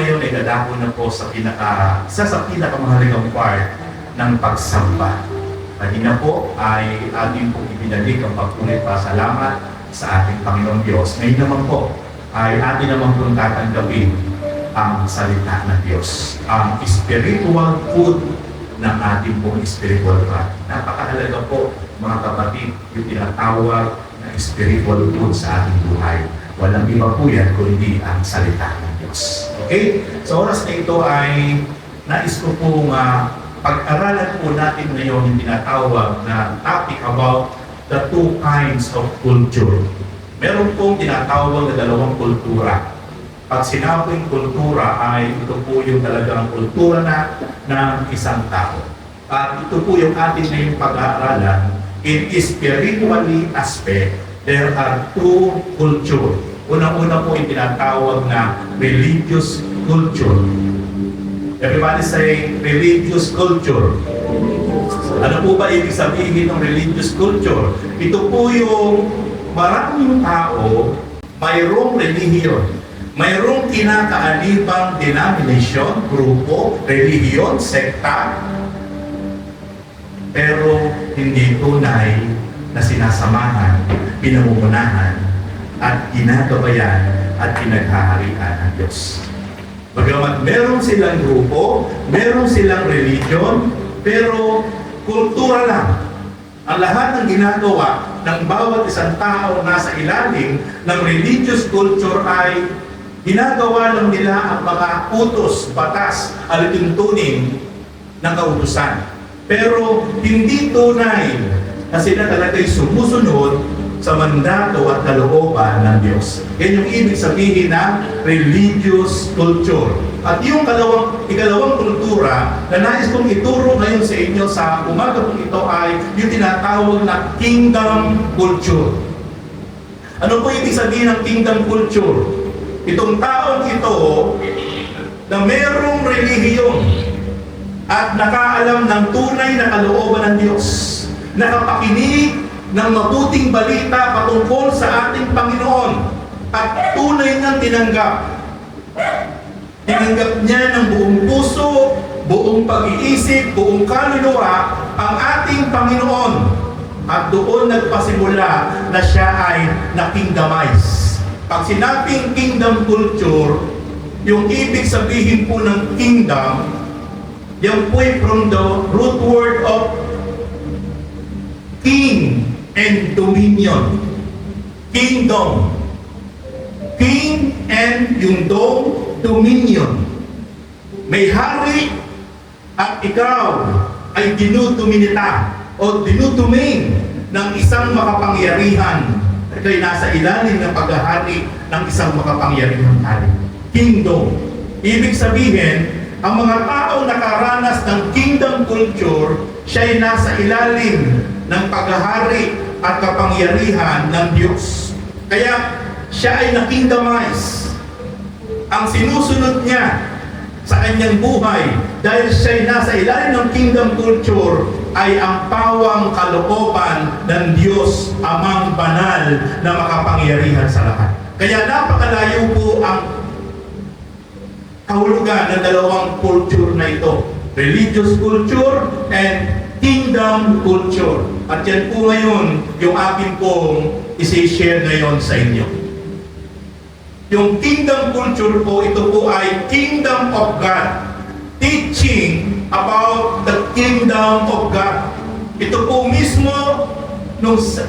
ngayon ay dadako na po sa isa sa pinakamahalagang part ng pagsamba. Kanina po ay ating pong ibinalik ang pagpunit pasalamat sa ating Panginoon Diyos. Ngayon naman po ay atin naman pong tatanggapin ang salita ng Diyos, ang spiritual food ng ating pong spiritual body. Napakahalaga po mga kapatid, yung tinatawag na spiritual food sa ating buhay. Walang iba po yan kundi ang salita ng Diyos. Okay? Sa oras na ito ay nais ko pong pag-aralan po natin ngayon yung tinatawag na topic about the two kinds of culture. Meron pong tinatawag na dalawang kultura. Pag sinabing kultura ay ito po yung talagang kultura ng isang tao. At ito po yung atin ngayong pag-aaralan. In spiritually aspect, there are two culture. Unang-una po yung tinatawag na religious culture. Everybody say religious culture. Ano po ba ibig sabihin ng religious culture? Ito po yung maraming tao mayroong relihiyon. Mayroong kinakaalibang denomination, grupo, relihiyon, sekta, pero hindi tunay na sinasamahan, pinamumunahan, at ginagabayan at pinaghaharian ng Diyos. Bagamat meron silang grupo, meron silang religion, pero kultura lang. Ang lahat ng ginagawa ng bawat isang tao nasa ilalim ng religious culture ay ginagawa lang nila ang mga utos, batas, alituntunin ng kautusan. Pero hindi tunay na sila talaga'y sumusunod sa mandato at kalooban ng Diyos. Yan yung ibig sabihin ng religious culture. At yung ikalawang kultura na nais kong ituro ngayon sa inyo sa umaga kong ito ay yung tinatawag na kingdom culture. Ano po ibig sabihin ng kingdom culture? Itong taong ito na merong relihiyon at nakaalam ng tunay na kalooban ng Diyos, nakapakinig ng mabuting balita patungkol sa ating Panginoon at tunay niyang tinanggap. Tinanggap niya ng buong puso, buong pag-iisip, buong kaluluwa ang ating Panginoon. At doon nagpasimula na siya ay na-kingdomize. Pag sinabing kingdom culture, yung ibig sabihin po ng kingdom, yan po ay from the root word of king and dominion. Kingdom. King and yung dominion. May hari at ikaw ay dinudominita o dinudomain ng isang makapangyarihan. Ika'y nasa ilalim ng paghahari ng isang makapangyarihang hari. Kingdom. Ibig sabihin, ang mga tao nakaranas ng kingdom culture, siya'y nasa ilalim ng paghahari at kapangyarihan ng Diyos. Kaya siya ay na-kingdomize. Ang sinusunod niya sa kanyang buhay dahil siya ay nasa ilalim ng kingdom culture ay ang pawang kalooban ng Diyos amang banal na makapangyarihan sa lahat. Kaya napakalayo po ang kahulugan ng dalawang culture na ito. Religious culture and kingdom culture. At yan po ngayon yung akin pong isi-share ngayon sa inyo. Yung kingdom culture po, ito po ay kingdom of God. Teaching about the kingdom of God. Ito po mismo,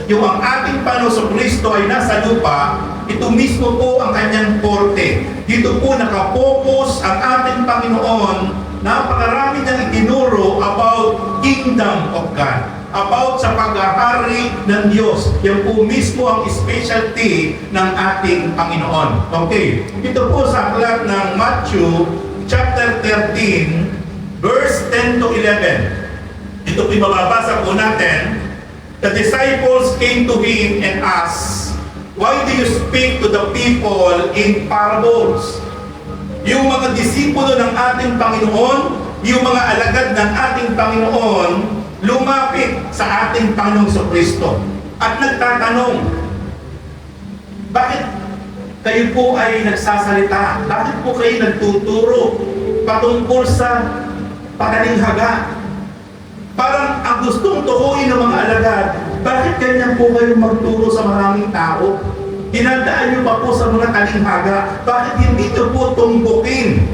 yung ang ating Panginoon Kristo ay nasa lupa, ito mismo po ang kanyang korte. Dito po nakapokus ang ating Panginoon. Napakarami niyang itinuro about kingdom of God, about sa paghahari ng Diyos. Yan po mismo ang specialty ng ating Panginoon. Okay, ito po sa aklat ng Matthew chapter 13 verse 10 to 11. Ito po mababasa po natin. The disciples came to him and asked, "Why do you speak to the people in parables?" Yung mga disipulo ng ating Panginoon, yung mga alagad ng ating Panginoon, lumapit sa ating Panginoong Kristo at nagtatanong, bakit Kayo po ay nagsasalita. Bakit po kayo nagtuturo patungkol sa patalinghaga? Parang ang gustong tukuyin ng mga alagad, bakit ganyan po kayo magturo sa maraming tao? Dinadaan niyo pa po sa mga talinghaga, bakit hindi niyo po tumbukin?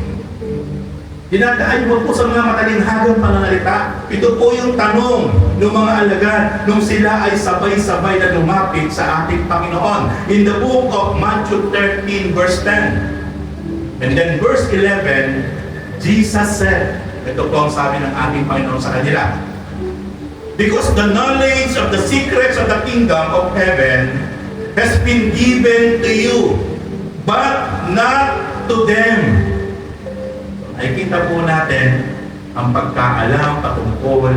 Dinadaan niyo po sa mga matalinghagang pananalita. Ito po yung tanong ng mga alagad nung sila ay sabay-sabay na lumapit sa ating Panginoon. In the book of Matthew 13 verse 10. And then verse 11, Jesus said, ito po ang sabi ng ating Panginoon sa kanila, because the knowledge of the secrets of the kingdom of heaven has been given to you, but not to them. Ay kita po natin ang pagkaalam patungkol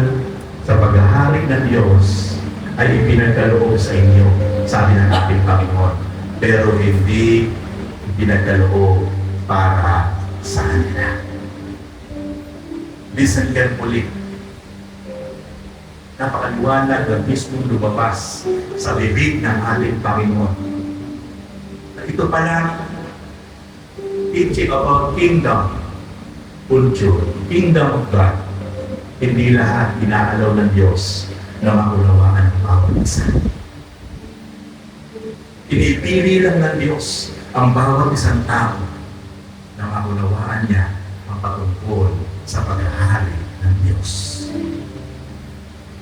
sa paghahari ng Diyos ay ipinagkaloob sa inyo, sabi ng ating Panginoon. Pero hindi ipinagkaloob para sa kanila. Listen carefully. Napakaliwanag na mismong lumabas sa bibig ng ating Panginoon. Ito pala, teaching about kingdom, culture, kingdom of God. Hindi lahat inaalaw ng Diyos na maunawaan ng bawat isa. Pinipili lang ng Diyos ang bawat isang tao na maunawaan niya ang patungkol sa paghahari ng Diyos.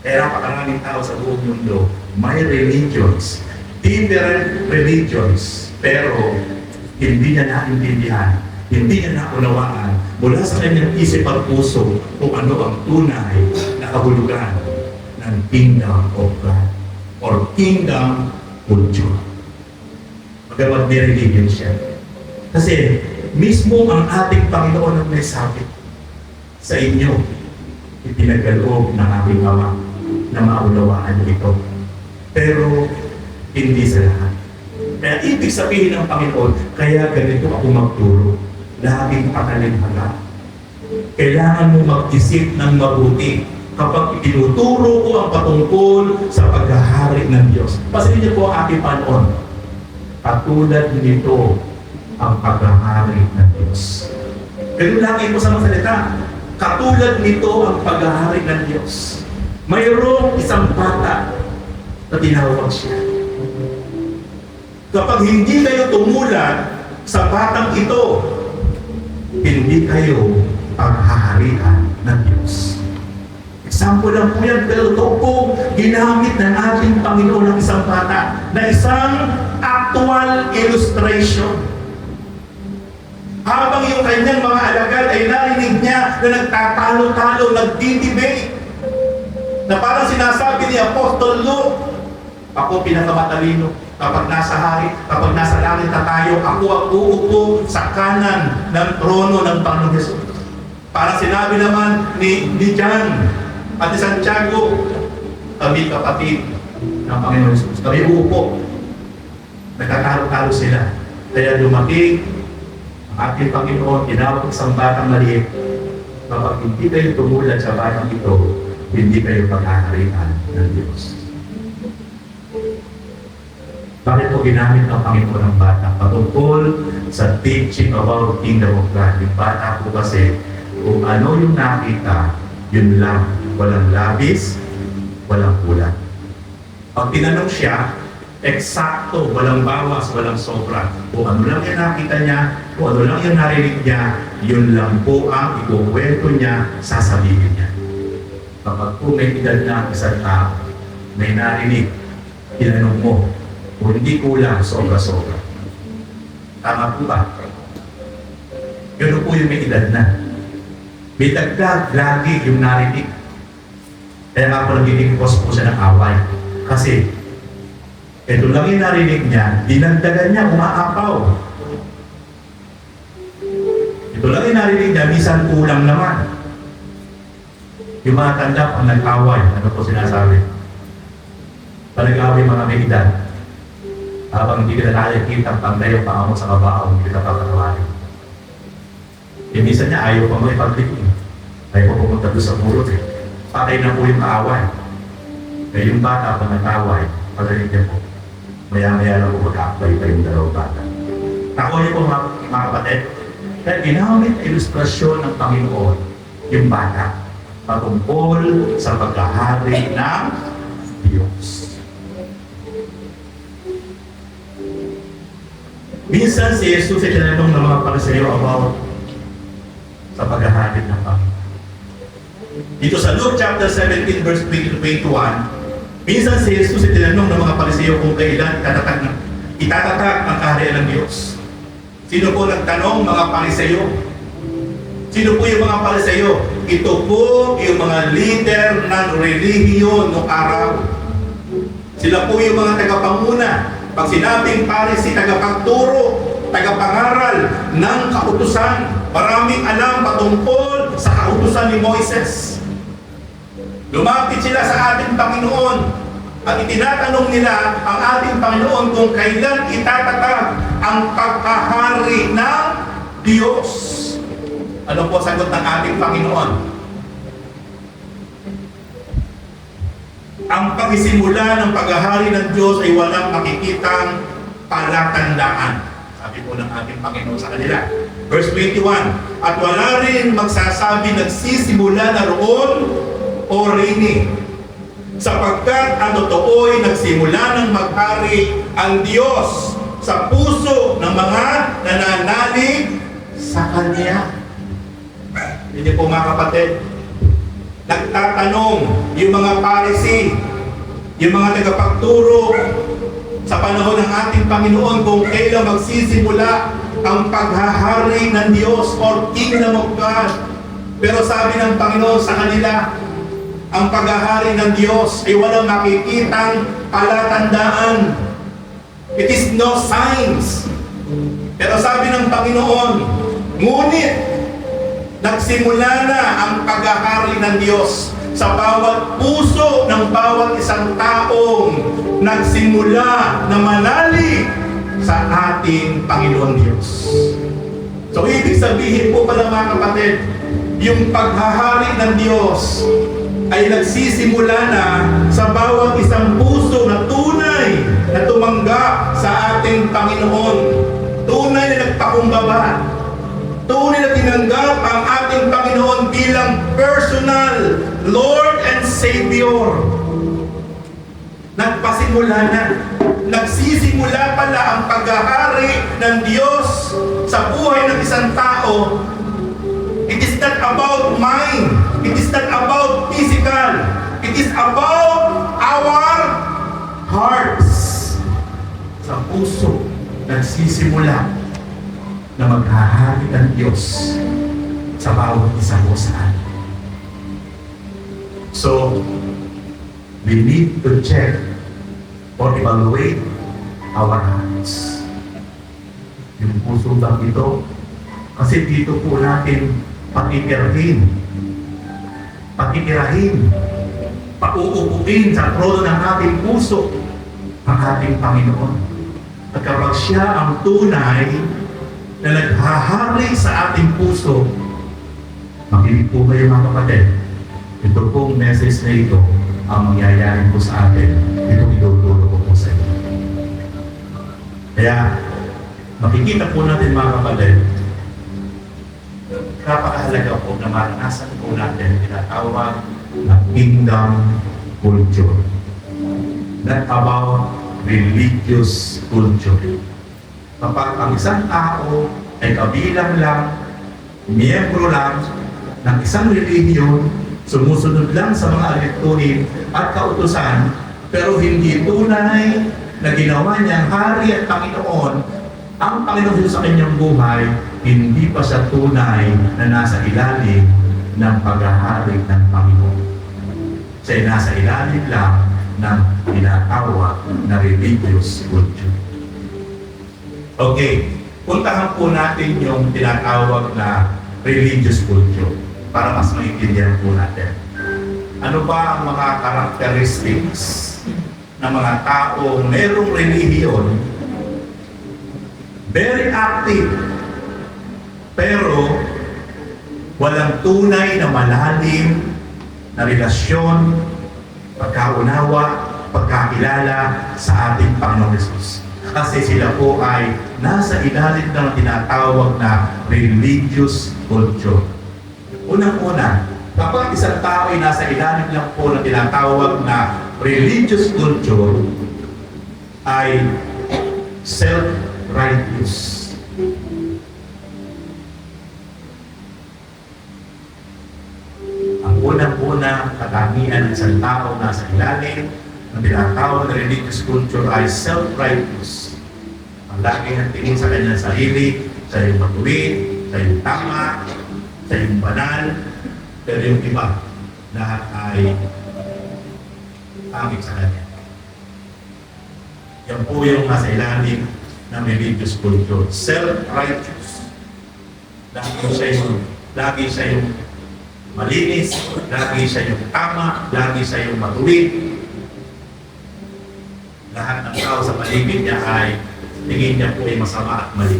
Kaya napakaraming tao sa buong mundo, may religions, different religions, pero hindi niya naintindihan, hindi niya naunawaan mula sa kanyang isip at puso kung ano ang tunay na kahulugan ng kingdom of God or kingdom culture. Magawag may religion siya. Kasi mismo ang ating Panginoon ang may sabi sa inyo, ipinagkaloob ng aming Ama na maunawaan niyo ito. Pero hindi sa lahat. Kaya ibig sabihin ng Panginoon, kaya ganito ako magturo. Laging patalinghaga. Kailangan mo mag-isip ng mabuti kapag itinuturo ko ang patungkol sa paghahari ng Diyos. Pasilin niyo po ang ating Panginoon. Katulad nito ang paghahari ng Diyos. Ganun lagi po sa mga salita. Katulad nito ang paghahari ng Diyos. Mayroong isang bata na tinawag siya. Kapag hindi kayo tumulat sa batang ito, hindi kayo paghaharian ng Diyos. Example lang po yan, pero ito po ginamit ng ating Panginoon ng isang bata na isang actual illustration. Habang yung kanyang mga alagad ay narinig niya na nagtatalo-talo, nagdi-debate, na parang sinasabi ni Apostol Luke, ako pinakamatalino kapag nasa hari, kapag nasa langit na tayo, ako ang uupo sa kanan ng trono ng Panginoon Jesus. Parang sinabi naman ni John at ni Santiago, kami kapatid ng Panginoon Jesus. Kami uupo. Nagtatalo-talo sila. Kaya dumating ang ating Panginoon, tinawag isang batang maliit. Kapag hindi kayo tumulad sa batang ito, hindi kayo paghaharian ng Diyos. Bakit po ginamit ng Panginoon ng bata? Patungkol sa teaching about kingdom of God. Yung bata po kasi, kung ano yung nakita, yun lang. Walang labis, walang kulang. Pag tinanong siya, eksakto, walang bawas, walang sobra. Kung ano lang yung nakita niya, kung ano lang yung narinig niya, yun lang po ang ikukwento niya, sasabihin niya. Kapag po may edad na isang tao, may narinig, tinanong mo, kung hindi kulang, sobra-sobra. Tama po ba? Gano'n po yung may edad na. May dagdag lagi yung narinig. Kaya nga po nagiging cause po siya ng away. Kasi, ito lang yung narinig niya, dinagdagan niya, umaapaw. Ito lang yung narinig niya, minsan kulang naman. Yung mga tanda pang nag-away, ano po sinasabi? Pag nag-away mga may edad, habang hindi ka na nakikita ang panglayo pangamot sa kabaong, hindi ka papatawarin. Yung minsan niya, ayaw pa mo ipag-likin. Ayaw pa pumunta doon sa pulot eh. Patay na po yung kaaway. Kaya yung bata pang nag-away, pagaling niya po. Maya-maya lang po mag-aakbay pa yung dalawang bata. Nakuha niyo po mga kapatid? Kaya ginamit ilustrasyon ng Panginoon yung bata patungkol sa paghahari ng Diyos. Minsan si Jesus ay tinanong ng mga Pariseo about sa paghahari ng Panginoon. Dito sa Luke chapter 17 verse 20 to 21, minsan si Jesus ay tinanong ng mga Pariseo kung kailan itatatag ang kaharian ng Diyos. Sino po nagtanong? Mga Pariseo. Sino po yung mga Pariseo? Ito po yung mga leader ng relihiyon noong araw. Sila po yung mga tagapanguna. Pag sinabing Parisi, tagapagturo, tagapangaral ng kautusan. Maraming alam patungkol sa kautusan ni Moises. Lumapit sila sa ating Panginoon at itinatanong nila ang ating Panginoon kung kailan itatatag ang pagkahari ng Diyos. Ano po sagot ng ating Panginoon? Ang pagsisimula ng paghahari ng Diyos ay walang makikitang palatandaan. Sabi po ng ating Panginoon sa kanila. Verse 21, at wala rin magsasabi nagsisimula na roon o rini, sapagkat ang totoo'y nagsimula ng maghari ang Diyos sa puso ng mga nananalig sa Kanya. Hindi po mga kapatid, nagtatanong yung mga Parisi, yung mga tagapagturo sa panahon ng ating Panginoon kung kailan magsisimula ang paghahari ng Diyos or Kingdom of God. Pero sabi ng Panginoon sa kanila, ang paghahari ng Diyos ay walang makikitang palatandaan. It is no signs. Pero sabi ng Panginoon, ngunit nagsimula na ang paghahari ng Diyos sa bawat puso ng bawat isang taong nagsimula na manali sa ating Panginoon Diyos. So ibig sabihin po pala mga kapatid, yung paghahari ng Diyos ay nagsisimula na sa bawat isang puso na tunay na tumanggap sa ating Panginoon. Tunay na nagpakumbaba. Tunay na tinanggap ang ating Panginoon bilang personal Lord and Savior. Nagpasimula na. Nagsisimula pala ang paghahari ng Diyos sa buhay ng isang tao. It is not about mind. It is not about physical. It is about our hearts. Sa puso, nagsisimula na maghahari ang Diyos sa bawat isa mo sa atin. So, we need to check or evaluate our hearts. Yung puso ba ito? Kasi dito po natin patitirahin, pauupuin sa trono ng ating puso ang ating Panginoon. At kapag siya ang tunay na naghahari sa ating puso, makinig po kayo mga kapatid, ito pong message na ito ang mangyayari po sa atin. Ito ituturo ko po sa inyo. Kaya, makikita po natin mga kapatid, napakahalaga po na maranasan po natin tinatawag na kingdom culture. Not about religious culture. Kapag ang isang tao ay kabilang lang, miyembro lang ng isang relihiyon, sumusunod lang sa mga alituhin at kautusan, pero hindi tunay na ginawa niyang hari at Panginoon, ang Panginoon Diyos sa kanyang buhay, hindi pa siya tunay na nasa ilalim ng paghahari ng Panginoon. Siya ay nasa ilalim lang ng tinatawag na religious culture. Okay, puntahan po natin yung tinatawag na religious culture para mas maintindihan po natin. Ano ba ang mga characteristics ng mga taong merong relihiyon, very active, pero walang tunay na malalim na relasyon, pagkaunawa, pagkakilala sa ating Panginoon Jesus. kasi sila po ay nasa ilalim ng tinatawag na religious culture. Unang-una, kapag isang tao ay nasa ilalim lang po ng tinatawag na religious culture, ay self-righteous. Ang unang-una katangian ng isang tao nasa ilalim ng tinatawag na religious culture ay self-righteous. Ang lagi ng tingin sa kanyang sarili, sa iyong matuwid, sa iyong tama, sa iyong banal, pero yung iba, lahat ay pangit sa kanya. Yan po yung nasa ilalim ng religious culture. Self-righteous. Lagi siya yung malinis, lagi siya yung tama, lagi siya yung matuwid. Lahat ng tao sa paligid niya ay tingin niya po ay masama at mali.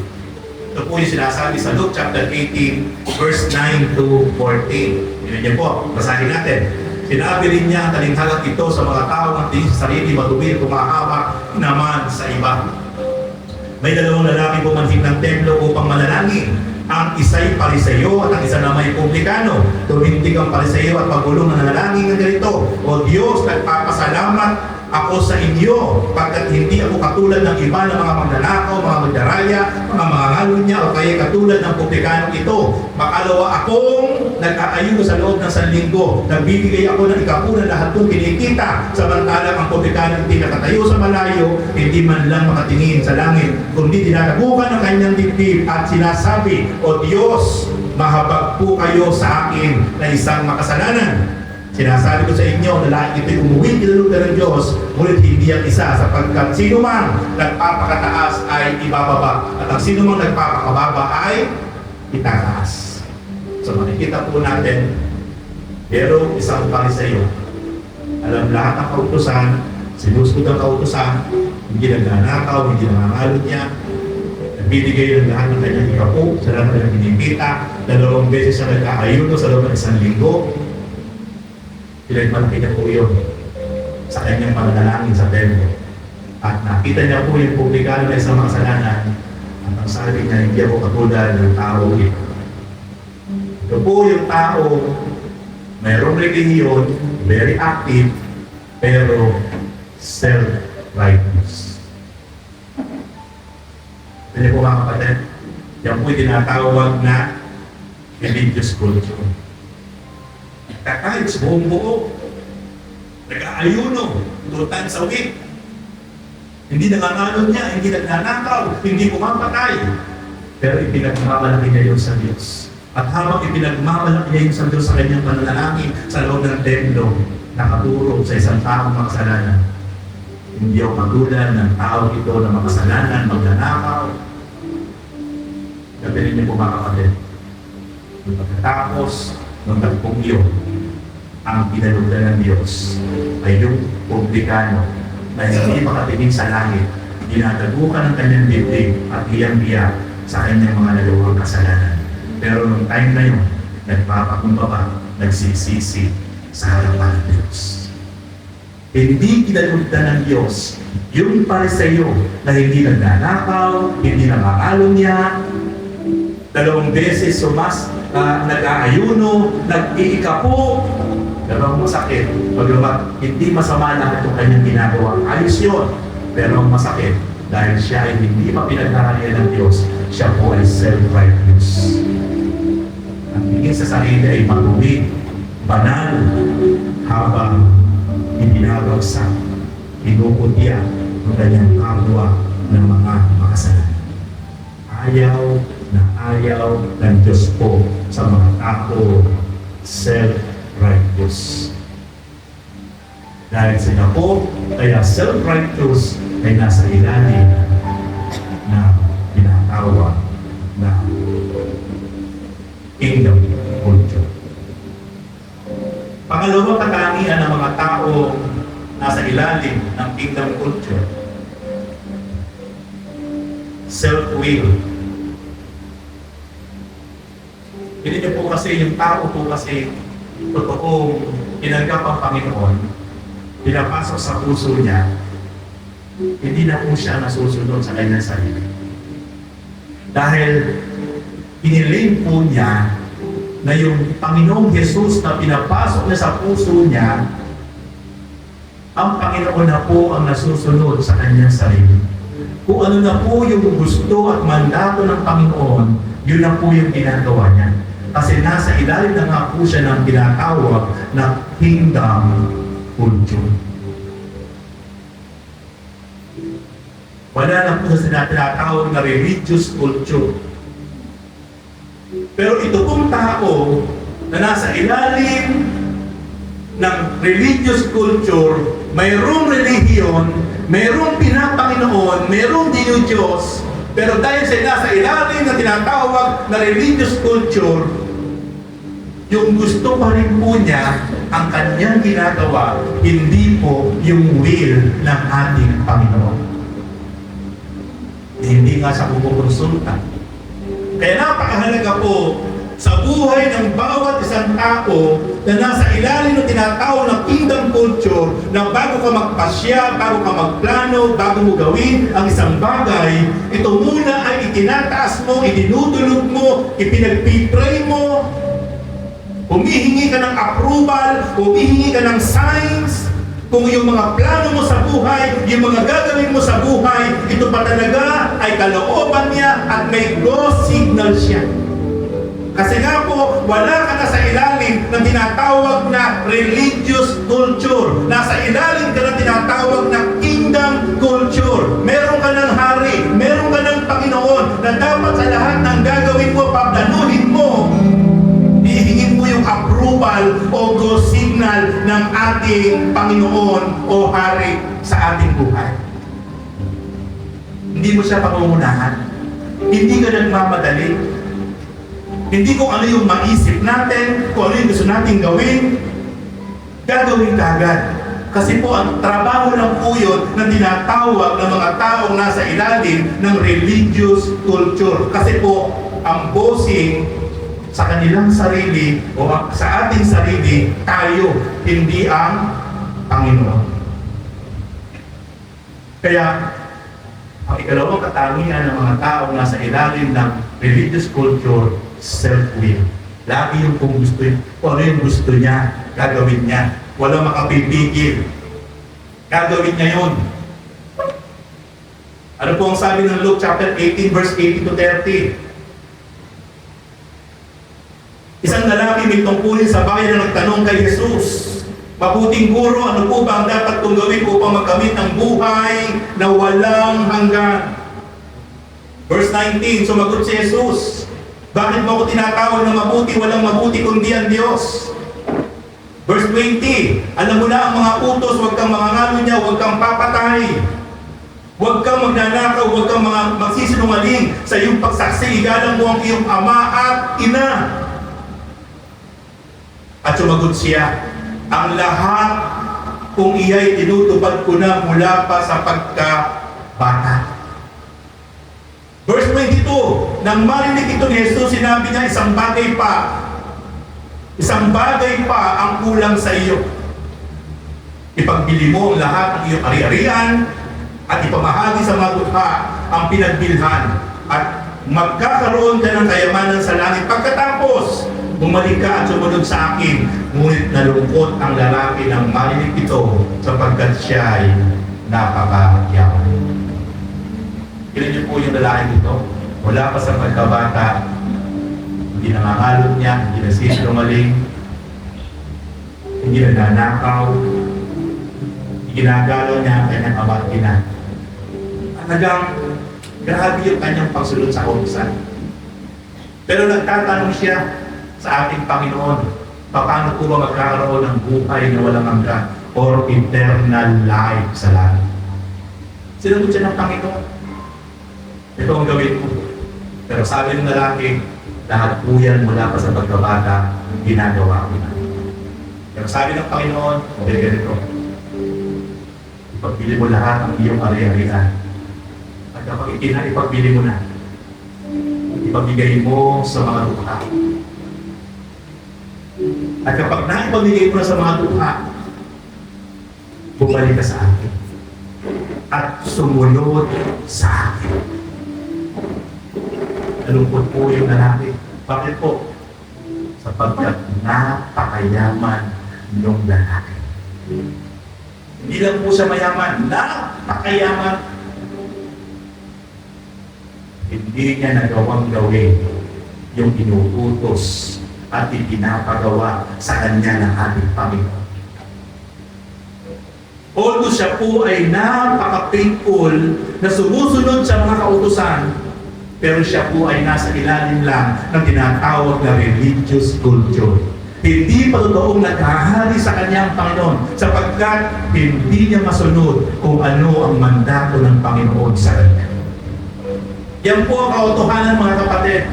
Ito po yung sinasabi sa Luke chapter 18, verse 9 to 14. Yun niya po, basahin natin. Sinabi rin niya ang talinghagang ito sa mga tao ang tingin sa sarili, matuwid, kumahaba naman sa iba. May dalawang lalaki pumansin ng templo upang manalangin. Ang isa'y pariseyo at ang isa naman ay publikano. Tumindig ang pariseyo at pagulong na nanalangin ng ganito, O Diyos, nagpapasalamat ako sa inyo, pagkat hindi ako katulad ng iba ng mga magnanakaw, mga magdaraya, mga mangangalunya, o kaya katulad ng publikanong ito. Makalawa akong nag-aayuno sa loob ng 1 linggo. Nagbibigay ako ng ikapunan lahat kong kinikita. Samantalang ang publikanong hindi nakatayo sa malayo, hindi man lang makatingin sa langit, kundi dinadabukan ng kanyang dibdib at sinasabi, O Diyos, mahabag po kayo sa akin na isang makasalanan. Sinasabi ko sa inyo, lalaki ito'y umuwi kinalugdan ng Diyos, ngunit hindi ang isa, sapagkat sino mang nagpapakataas ay ibababa, at ang sino mang nagpapakababa ay itataas. So makikita po natin, pero isang pariseyo, alam lahat ng kautusan, sinusod ang kautusan, hindi nagnanakaw, hindi nangangalod niya, nagbibigay ng lahat ng kanyang ikapo, sa lahat ng pinipita, 2 beses siya nag-aayuno sa loob ng 1 linggo. Pinagmalaki niya po yun sa kanyang pananalangin sa templo. At nakita niya po yung publikano na isang makasalanan at ang sabi niya, hindi ako katulad ng tao ito. Ito po yung tao, mayroong religion, very active, pero self-righteous. Ito niyo po mga kapatid, yan po yung tinatawag na religious culture. Kahit sa buong buo, nag-aayuno 2 times a week. Hindi nangangalod niya, hindi nagnanakaw, hindi pumapatay. Pero ipinagmamalaki niya yun sa Diyos. At habang ipinagmamalaki niya yun sa Diyos sa kanyang pananalangin sa loob ng templo, nakaturo sa isang taong makasalanan. Hindi ako katulad ng tao ito na makasalanan, magnanakaw. Gabihin niyo po mga kapatid. Pagkatapos ng tagpong ang pinalugdan ng Diyos ay yung publikano na hindi makatingin sa langit, dinadagukan ng kanyang dibdib at iyang-iya sa kanyang mga nagawang kasalanan. Pero nung time na yun, nagpapakumbaba, nagsisisi sa harapan ng Diyos. Hindi kinalugdan ng Diyos yung pariseyo na hindi nagnanakaw, hindi nangangalunya, 2 beses nag-aayuno, nag-iikapo, pero ang masakit, paglamat, hindi masama lahat yung kanyang ginagawa. Ayos yun. Pero ang masakit, dahil siya ay hindi mapinaghahalian ng Diyos, siya po ay self-righteous. Ang tingin sa sarili ay matuwid, banal, habang ibinabagsak, inukutya ang kanyang kapwa ng mga makasalanan. Ayaw ng Diyos po sa mga tao self-righteous. Dahil sila po, kaya self-righteous ay nasa ilalim na tinatawag na kingdom culture. Pangalawang katangian ng mga tao nasa ilalim ng kingdom culture, self-will. Hindi niyo po kasi, yung tao po kasi, totoong tinanggap ang Panginoon, pinapasok sa puso niya, Hindi na po siya nasusunod sa kanyang sarili. Dahil iniling po niya na yung Panginoong Jesus na pinapasok niya sa puso niya, ang Panginoon na po ang nasusunod sa kanyang sarili. Kung ano na po yung gusto at mandato ng Panginoon, yun na po yung ginagawa niya. Kasi nasa ilalim na nga po siya ng tinatawag na kingdom culture. Wala na po sa tinatawag na religious culture. Pero ito pong tao na nasa ilalim ng religious culture, mayroong relihiyon, mayroong pinapanginoon, mayroong Diyos, pero dahil sa nasa ilalim na tinatawag na religious culture, yung gusto pa rin po niya, ang kanyang ginagawa, hindi po yung will ng ating Panginoon. Hindi nga sa kukonsulta. Kaya napakahalaga po sa buhay ng bawat isang tao na nasa ilalim ng tinatawag na kingdom culture, na bago ka magpasya, bago ka magplano, bago mo gawin ang isang bagay, ito muna ay itinataas mo, idinudulog mo, ipinagpipray mo, humihingi ka ng approval, humihingi ka ng signs, kung yung mga plano mo sa buhay, yung mga gagawin mo sa buhay, ito pa talaga ay kalooban niya at may go signal siya. Kasi nga po, wala ka na sa ilalim ng tinatawag na religious culture. Nasa ilalim ka na tinatawag na kingdom culture. Meron ka ng hari, meron ka ng Panginoon na dapat sa lahat ng gagawin mo, paplanuhin mo, hihingin mo yung approval o go signal ng ating Panginoon o hari sa ating buhay. Hindi mo siya pangungunahan. Hindi ka nagmamadali. Hindi kung ano yung maisip natin, kung ano yung gusto natin gawin, gagawin ka agad. Kasi po ang trabaho ng po yun na tinatawag ng mga taong nasa ilalim ng religious culture. Kasi po ang bossing sa kanilang sarili o sa ating sarili, tayo, hindi ang Panginoon. Kaya ang ikalawang katangian ng mga taong nasa ilalim ng religious culture, self-will. Lagi yung kung gusto yun, kung ano yung gusto niya, gagawin niya. Walang makapipigil. Gagawin niya yun. Ano po ang sabi ng Luke chapter 18 verse 18 to 30? Isang lalaki may tungkulin sa bayan na nagtanong kay Jesus, "Mabuting guro, ano po ba ang dapat kong gawin upang magkamit ng buhay na walang hanggan?" Verse 19, sumagot si Jesus, "Bakit mo ako tinatawag na mabuti? Walang mabuti kundi ang Diyos." Verse 20, "Alam mo na ang mga utos, huwag kang mangangalo niya, huwag kang papatay, huwag kang magnanakaw, huwag kang magsisinungaling, sa iyong pagsaksi, igalang mo ang iyong ama at ina." At sumagot siya, "Ang lahat kung iya'y tinutupad ko na mula pa sa pagkabata." Verse 22, nang marinig ito ni Jesus, sinabi niya, isang bagay pa ang kulang sa iyo. Ipagbili mo ang lahat ng iyong ari-arian at ipamahagi sa mga dukha ang pinagbilhan at magkakaroon ka ng kayamanan sa langit. Pagkatapos, bumalik ka at sumunod sa akin. Ngunit nalungkot ang lalaki nang marinig ito sapagkat siya ay napakayaman. Kailan niyo po yung lalaki ito? Wala pa sa pagkabata, hindi nangangalot niya, hindi nagsisinungaling, hindi nagnanakaw, ginagalaw niya ang kanyang ama at ina. Talagang grabe yung kanyang pagsunod sa kautusan. Pero nagtatanong siya sa ating Panginoon, paano po ba magkakaroon ng buhay na walang hanggan or eternal life sa langit? Sinagot siya ng Panginoon, ito ang gawin mo. Pero sabi ng lalaki, lahat po yan mula pa sa pagkabata, ginagawa ko na. Pero sabi ng Panginoon, ganito, ipagbili mo lahat ang iyong ari-arian. At kapag ipagbili mo na, ipagbigay mo sa mga dukha. At kapag naipamigay mo na sa mga dukha, bumalik ka sa akin. at sumunod sa akin. Nalungkot po yung lalaki. Bakit po? Sapagkat napakayaman ng lalaki. Hindi lang po siya mayaman, napakayaman. Hindi niya nagawang gawin yung inuutos at ipinapagawa sa kanya ng ating Panginoon. Although siya po ay napaka-faithful na sumusunod sa mga kautusan, pero siya po ay nasa ilalim lang ng tinatawag na religious culture. Hindi pa totoong naghahari sa kanyang Panginoon sapagkat hindi niya masunod kung ano ang mandato ng Panginoon sa kanya. Yan po ang kautuhanan, mga kapatid.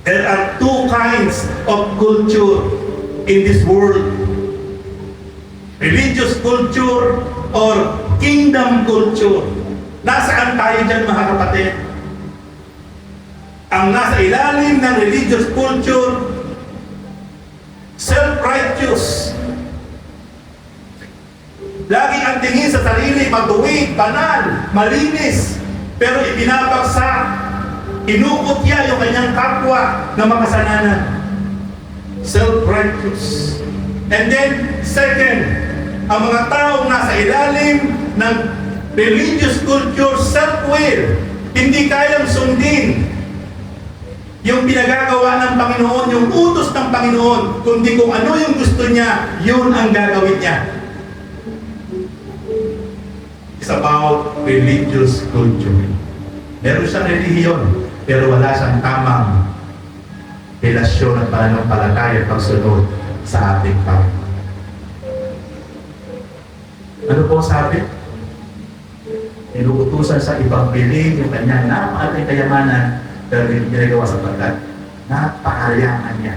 There are two kinds of culture in this world. Religious culture or kingdom culture. Nasaan tayo dyan, mga kapatid? Ang nasa ilalim ng religious culture, self-righteous. Lagi ang tingin sa sarili, matuwid, banal, malinis. Pero ipinabagsak, inukutya yung kanyang kapwa na makasalanan. Self-righteous. And then, second, ang mga taong nasa ilalim ng religious culture, self-will. Hindi kayang sundin yung pinagagawa ng Panginoon, yung utos ng Panginoon, kundi kung ano yung gusto niya, yun ang gagawin niya. It's about religious culture. Meron siyang relihiyon, pero wala siyang tamang relasyon at pananampalataya at pagsunod sa ating Panginoon. Ano po sabi? Inuutusan sa ibang piling yung kanyang napakaling kayamanan, pero hindi ginagawa sapagkat napakayaman niya.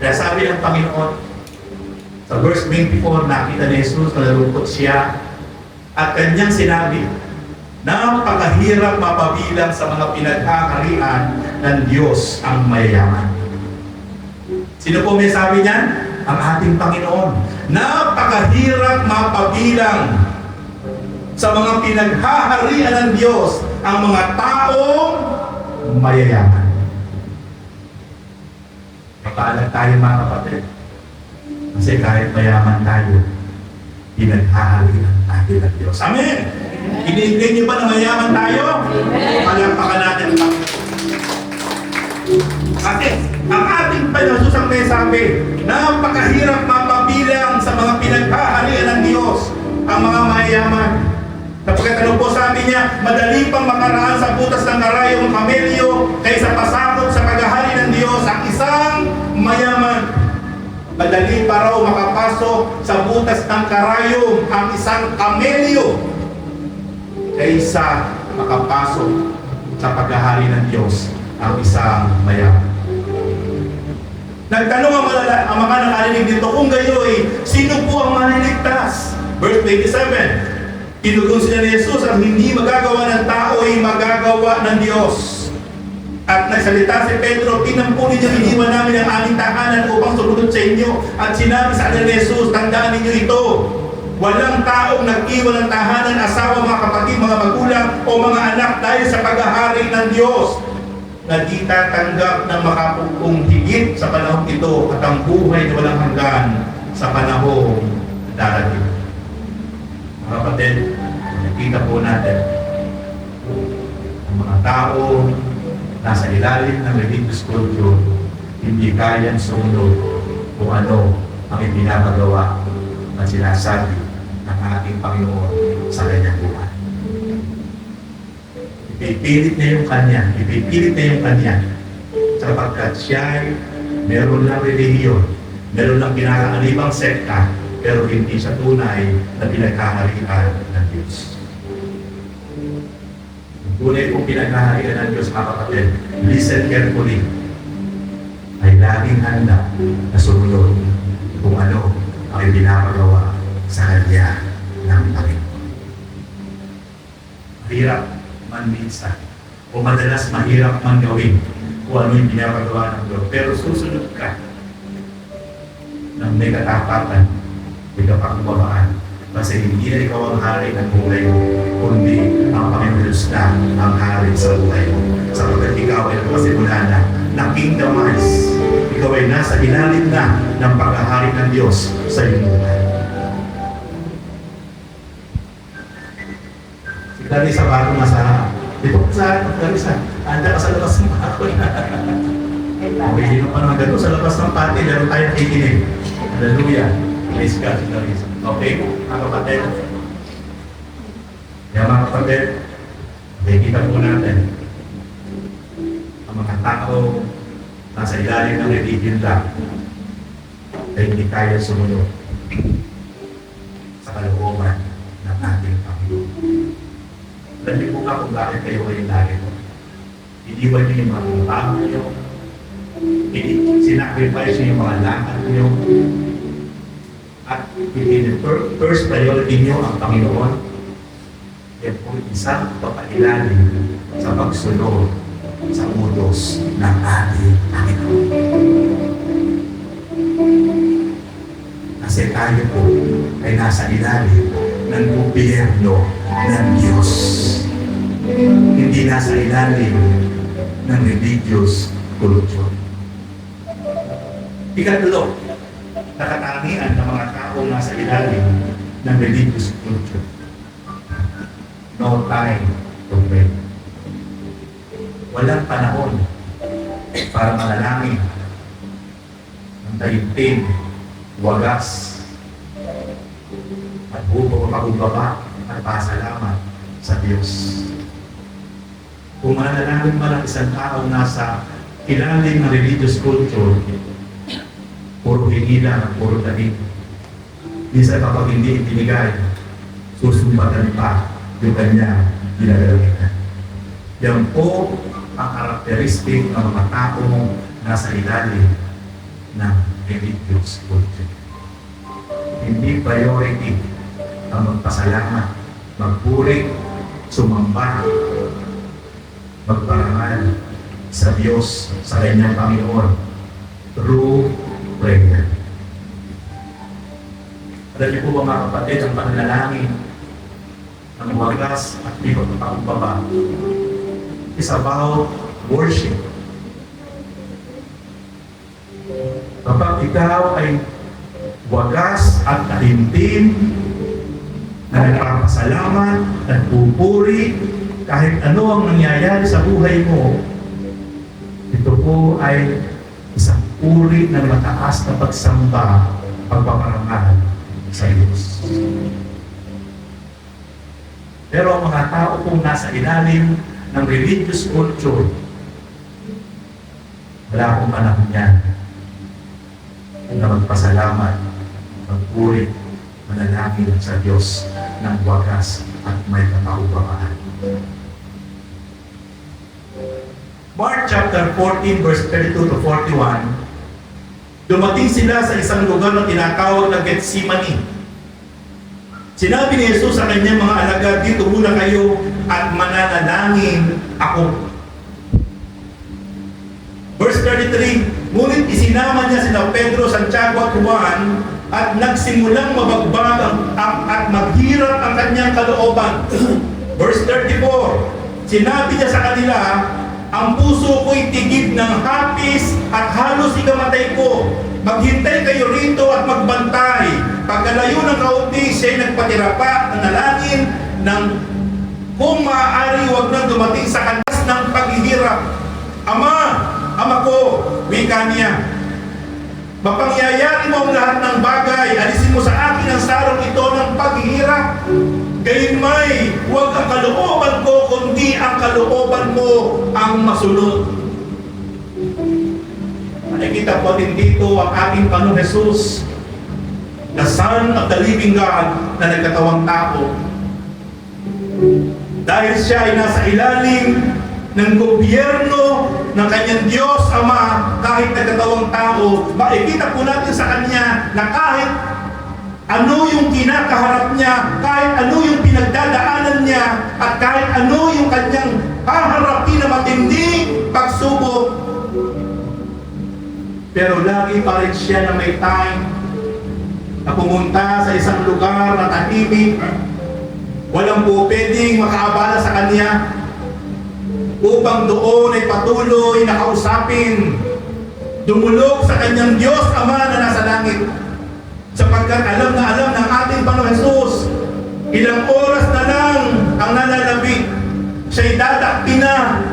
Kaya sabi ng Panginoon, sa verse 24, nakita ni Jesus, nalulungkot siya, at kanyang sinabi, napakahirap mapabilang sa mga pinaghaharian ng Diyos ang mayayaman. Sino po may sabi niyan? Ang ating Panginoon. Napakahirap mapabilang sa mga pinaghaharian ng Diyos ang mga taong mayayaman. Kapaalag tayo, mga kapatid. Kasi kahit mayaman tayo, pinaghaharian tayo ng Diyos. Amen! Iniigay niyo ba na mayaman tayo? Palampakan natin ang Panginoon. Kasi ang ating Panginoon ang may sabi, napakahirap mapabilang sa mga pinaghaharian ng Diyos ang mga mayayaman. Sapagkat ano po sabi niya, madali pang makaraan sa butas ng karayong kamelyo kaysa pasakot sa paghahari ng Diyos ang isang mayaman. Madali pa raw makapasok sa butas ng karayong ang isang kamelyo kaysa makapasok sa paghahari ng Diyos ang isang mayaman. Nagtanong ang mga nakarinig dito, kung gayoy, sino po ang maliligtas? Verse 27, tinugon sila ni Jesus, ang hindi magagawa ng tao ay magagawa ng Diyos. At nagsalita si Pedro, tinampuni niyo, iniwan namin ang aming tahanan upang sumunod sa inyo. At sinabi sa kanila ni Jesus, tandaan ninyo ito, walang taong nag-iwan ng tahanan, asawa, mga kapatid, mga magulang, o mga anak dahil sa paghahari ng Diyos na di tatanggap ng makapugong higit sa panahon ito at ang buhay na walang hanggan sa panahon darating. Mga kapatid, nakita po natin ang mga tao nasa ilalim ng religious culture hindi kayang sumunod kung ano ang ipinapagawa at sinasabi ng ating Panginoon sa kanyang buhay. Ipipilit na yung kanya sapagkat siya ay meron lang relihiyon, meron lang kinakaanibang sekta, pero hindi siya tunay na pinaghaharian ng Diyos. Tunay kung pinaghaharian ng Diyos, mga kapatid, listen carefully, ay laging handa na sumunod kung ano ang pinapagawa sa kanya ng Panginoon. Mahirap man minsan, o madalas mahirap man gawin kung ano yung pinapagawa ng Diyos. Pero susunod ka ng may katapatan, may kapakubabaan, Kasi hindi na ikaw ang hari ng buhay mo, kundi ang Panginoon Diyos na ang hari sa buhay mo. Sapagkat ikaw ay nagpasimula na kingdomize. Ikaw ay nasa ilalim na ng paghahari ng Diyos sa iyong buhay. Si Clarissa bago nasa, di ba sa Clarissa, anda ka sa labas ng bago na. Okay, hindi pa naman gano'n sa labas ng pati, laro tayo nakikinig. Hallelujah. Praise God, Clarissa. Okay, mga kapatid. Kaya mga kapatid, kita po natin ang mga tao nasa ilalim ng religion lang ay hindi kaya sumunod sa kalooban ng ating Panginoon. Alam niyo po ka kung bakit kayo kayo narito. Iniwan niyo yung mga trabaho niyo, sinacrifice niyo yung mga lakad niyo, at first priority niyo ang Panginoon. Yan po isang papailalim sa pagsunod sa utos ng ating Panginoon. Kasi tayo po ay nasa ilalim ng gobyerno ng Diyos. Hindi nasa ilalim ng religious culture. Ikatlo, nakatangian ng mga tao nasa ilalim ng religious culture. No time to pray. Walang panahon para manalangin ng taimtim, wagas, at pagbaba at pasalamat sa Diyos. Kung manalangin man ang isang tao nasa ilalim ng religious culture, puro hinila, puro dahin. Minsan kapag hindi ibinigay, susumbatan pa yung kanya ginagalawitan. Yan po ang karakteristik ng mga taong nasa ilalim ng religious culture. Hindi priority ang magpasalamat, magpuri, sumamba, magparangal sa Diyos, sa kanyang Panginoon through prayer. Alam niyo po mga kapatid, ang pananalangin ng wagas at di pagpapakumbaba is about worship. Kapag ikaw ay wagas at taimtim na nagpapasalamat at pupuri kahit ano ang nangyayari sa buhay mo, ito po ay isang uri ng mataas na pagsamba, pagpaparangal sa Diyos. Pero ang mga tao kung nasa ilalim ng religious culture, wala akong panahon yan na magpasalamat, magpuri, manalangin sa Diyos ng wagas at may kataubahan. Mark chapter 14 verse 32 to 41, dumating sila sa isang lugar na tinatawag na Gethsemane. Sinabi ni Jesus sa kanyang mga alagad, dito muna kayo at mananalangin ako. Verse 33, ngunit isinama niya sina Pedro, Santiago at Juan at nagsimulang mabagbag at maghirap ang kanyang kalooban. Verse 34, sinabi niya sa kanila, ang puso ko'y tigib ng hapis at halos ikamatay ko. Maghintay kayo rito at magbantay. Pagkalayo ng kaunti, siya'y nagpatira pa ng nalangin ng kung maaari huwag nang dumating sa kantas ng paghihirap. Ama ko, wika niya, mapangyayari mo ang lahat ng bagay. Alisin mo sa akin ang sarong ito ng paghihirap. Gayunmay, huwag ang kalooban ko, kundi ang kalooban mo ang masunod. Nakikita po din dito ang ating Panginoon Jesus, the Son of the Living God na nagkatawang tao. Dahil siya ay nasa ilalim ng gobyerno ng kanyang Diyos Ama, kahit nagkatawang tao, makikita po natin sa Kanya na kahit ano yung kinakaharap niya, kahit ano yung pinagdadaanan niya, at kahit ano yung kanyang haharapin na matinding pagsubok, pero lagi pa rin siya na may time na pumunta sa isang lugar na tahimik, walang po pwedeng makaabala sa kanya, upang doon ay patuloy na kausapin, dumulog sa kanyang Diyos Ama na nasa langit. Sapagkat alam na alam ng ating Panginoon Jesus, ilang oras na lang ang nananabik, siya'y dadakpi na.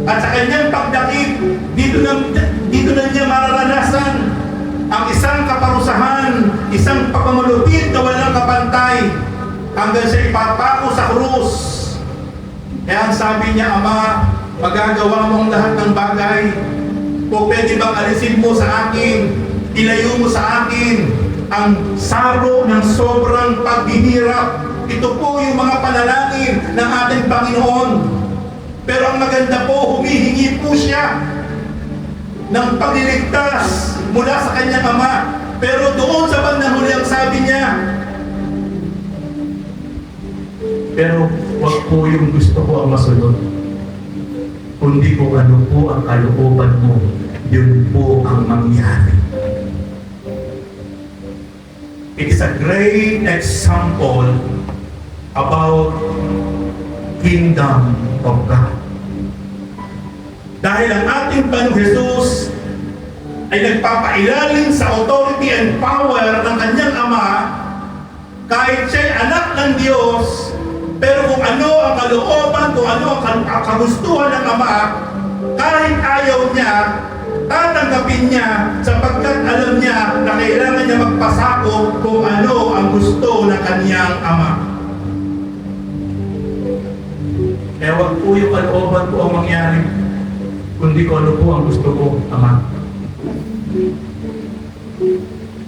At sa kanyang pagdakip, dito na niya mararanasan ang isang kaparusahan, isang pagmamalupit na walang kapantay, hanggang siya ipapako sa krus. Kaya ang sabi niya, Ama, magagawa mo ang lahat ng bagay. O pwede bang alisin mo sa akin, ilayo mo sa akin ang saro ng sobrang paghihirap. Ito po yung mga panalangin ng ating Panginoon. Pero ang maganda po, humihingi po siya ng pagliligtas mula sa kanyang Ama. Pero doon sa bandang huli ang sabi niya, pero wag po yung gusto ko ang masunod, kundi kung ano po ang kalooban mo, yun po ang mangyari. It is a great example about kingdom of God. Dahil ang ating Panginoon Jesus ay nagpapailalim sa authority and power ng kanyang Ama, kahit siya'y anak ng Diyos, pero kung ano ang kalooban, kung ano ang kagustuhan ng Ama, kahit ayaw niya, tatanggapin niya, sapagkat alam niya na kailangan niya magpasakop kung ano ang gusto ng kanyang Ama. Kaya wag po yung kalooban ko ang mangyari, kundi kung ano po ang gusto ko, Ama.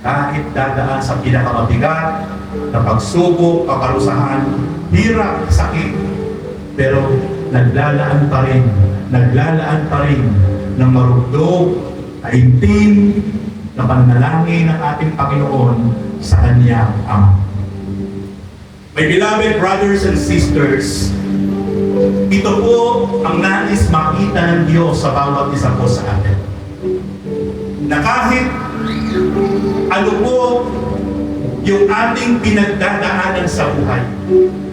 Kahit dadaan sa pinakamabigat na pagsubok, kaparusahan, hirap, sakit, pero naglalaan pa rin ng marugdog, taimtim na panalangin ng ating Panginoon sa kanyang Ama. My beloved brothers and sisters, ito po ang nais makita ng Diyos sa bawat isa po sa atin. Na kahit ano po yung ating pinagdadaanan sa buhay,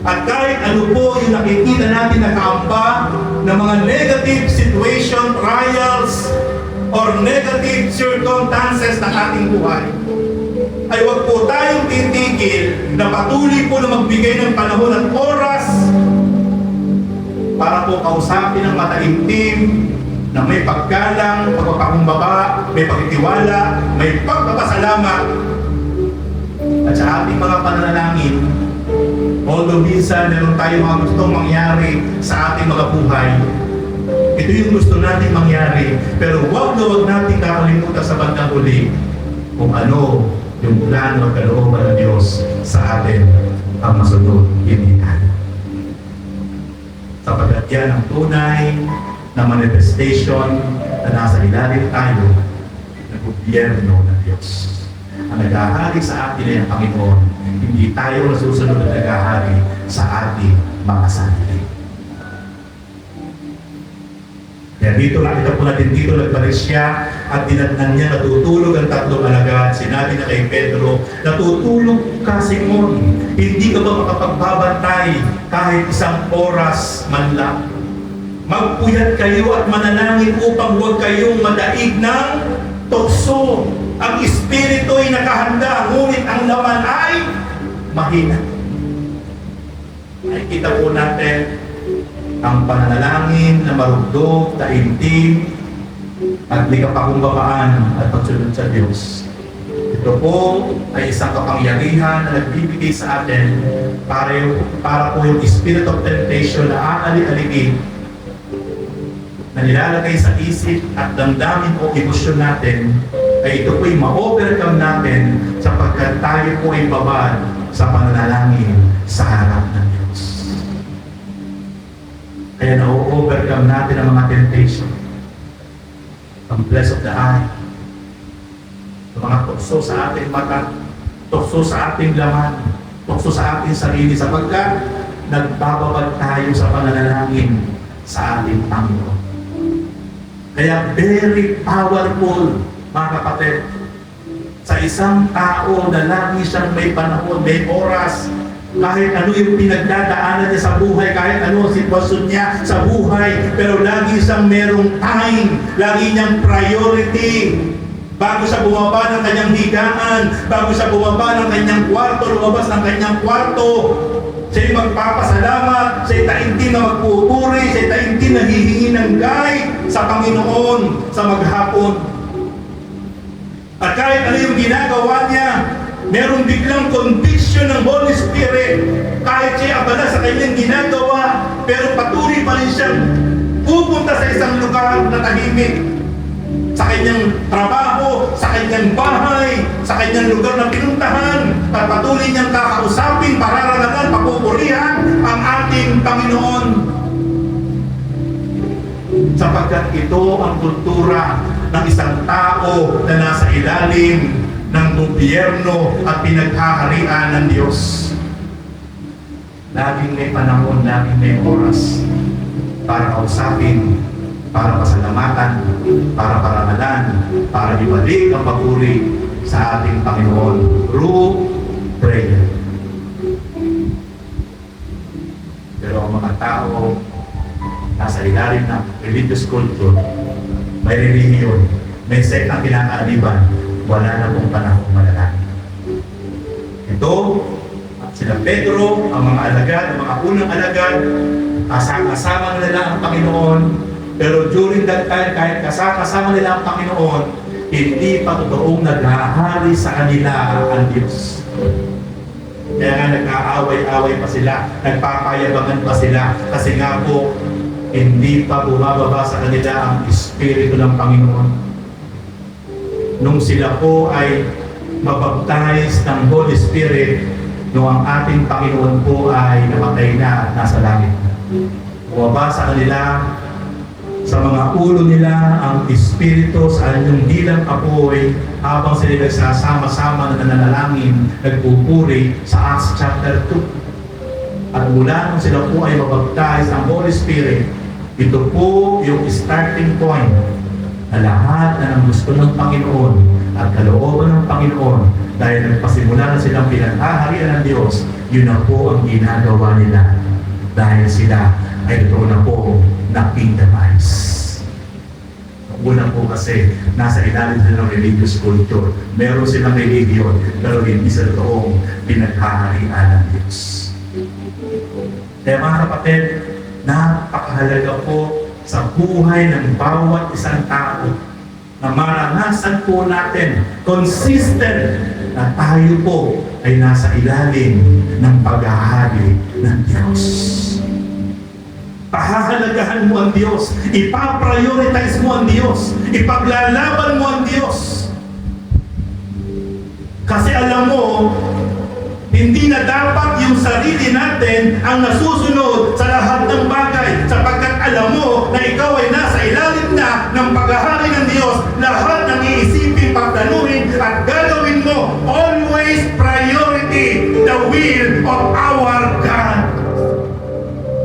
at kahit ano po yung nakikita natin na kaamba ng mga negative situation, trials, or negative circumstances ng ating buhay, ay huwag po tayong titigil na patuloy po na magbigay ng panahon at oras para po kausapin ang mataimtim na may paggalang, pagpapakumbaba, may pagtitiwala, may pagpapasalamat. At sa ating mga pananalangin, although minsan meron tayong mga gustong mangyari sa ating mga buhay, ito yung gusto natin mangyari, pero huwag natin kakalimutan sa bandang huli kung ano yung plano at kalooban ng Diyos sa atin ang masunod, hindi tayo. Sapagkat yan ang tunay na manifestation na nasa ilalim tayo ng gobyerno ng Diyos. Ang naghahari sa atin ay ang Panginoon. Hindi tayo nasusunod na naghahari sa ating mga sarili. Kaya dito nakita po natin dito, nagbalik siya at dinatnan niya, natutulog ang tatlong alagad. Sinabi na kay Pedro, natutulog ka, Simon. Hindi ka ba makapagbabantay kahit isang oras man lang? Magpuyat kayo at manalangin upang huwag kayong madaig ng tukso. Ang espiritu ay nakahanda, ngunit ang laman ay mahina. Ay kita po natin ang pananalangin na marugdog, taimtim, at may kapakumbabaan at pagsunod sa Diyos. Ito po ay isang kapangyarihan na nagbibigay sa atin para po yung spirit of temptation na aali-aligin na nilalagay sa isip at damdamin o emosyon natin, ay ito po ay ma-overcome natin sapagkat tayo po ay babad sa pananalangin sa harap ng Diyos. Kaya na-overcome natin ang mga temptation. Ang bless of the eye, ang mga tukso sa ating mata, tukso sa ating laman, tukso sa ating sarili, sapagkat nagbababad tayo sa pananalangin sa ating Panginoon. Kaya very powerful, mga kapatid, sa isang tao na lagi siyang may panahon, may oras, kahit ano yung pinagdadaanan niya sa buhay, kahit ano ang sitwasyon niya sa buhay, pero lagi siyang merong time, lagi niyang priority. Bago siya bumaba ng kanyang higaan, bago siya bumaba ng kanyang kwarto, lumabas ng kanyang kwarto, siya'y magpapasalamat, siya'y taimtim na magpupuri, siya'y taimtim na hihingi ng guide sa Panginoon sa maghapon. At kahit ano yung ginagawa niya, merong biglang conviction ng Holy Spirit. Kahit siya abala sa kanyang ginagawa, pero patuloy pa rin siyang pupunta sa isang lugar na tahimik. Sa kanyang trabaho, sa kanyang bahay, sa kanyang lugar na pinuntahan, at patuloy niyang kakausapin, pararanagan, papupurihan ang ating Panginoon. Sapagkat ito ang kultura ng isang tao na nasa ilalim ng gobyerno at pinaghaharian ng Diyos. Laging may panahon, laging may oras para kausapin, para pasalamatan, para parangalan, para ibalik ang papuri sa ating Panginoon through prayer. Pero ang mga tao nasa ilalim ng religious culture, may relihiyon, may sect ang kinakaaliban, wala na pong panahong manalangin. Ito, sila Pedro, ang mga alagad, ang mga unang alagad, kasama nila ang Panginoon, pero during that time, kahit kasama nila ang Panginoon, hindi pa totoong naghahari sa kanila ang Diyos. Kaya nga nagkaaway-away pa sila, nagpapayabangan pa sila, kasi nga po, hindi pa bumababa sa kanila ang Espiritu ng Panginoon. Nung sila po ay mabaptize ng Holy Spirit, nung ang ating Panginoon po ay namatay na at nasa langit. Bumaba sa kanila, sa mga ulo nila, ang Espiritu sa anyong dilang apoy, habang sila nagsasama-sama na nananalangin, nagpupuri sa Acts chapter 2. At mula nung sila po ay mabaptize ng Holy Spirit, ito po yung starting point na lahat na ng gusto ng Panginoon at kalooban ng Panginoon, dahil nagpasimula na silang pinaghaharian ng Diyos, yun na po ang ginagawa nila dahil sila ay totoo na po na-kingdomize. Una po kasi nasa ilalim sila ng religious culture. Meron silang religion, pero hindi sa totoong pinaghaharian ng Diyos. Kaya mga kapatid, napakahalaga po sa buhay ng bawat isang tao na maranasan po natin consistent na tayo po ay nasa ilalim ng paghahari ng Diyos. Pahahalagahan mo ang Diyos, ipaprioritize mo ang Diyos, ipaglalaban mo ang Diyos. Kasi alam mo, hindi na dapat yung sarili natin ang nasusunod sa lahat ng bagay, sapagkat alam mo na ikaw ay nasa ilalim na ng paghahari ng Diyos. Lahat ng iisipin, pagdanuhin at gagawin mo, always priority the will of our God.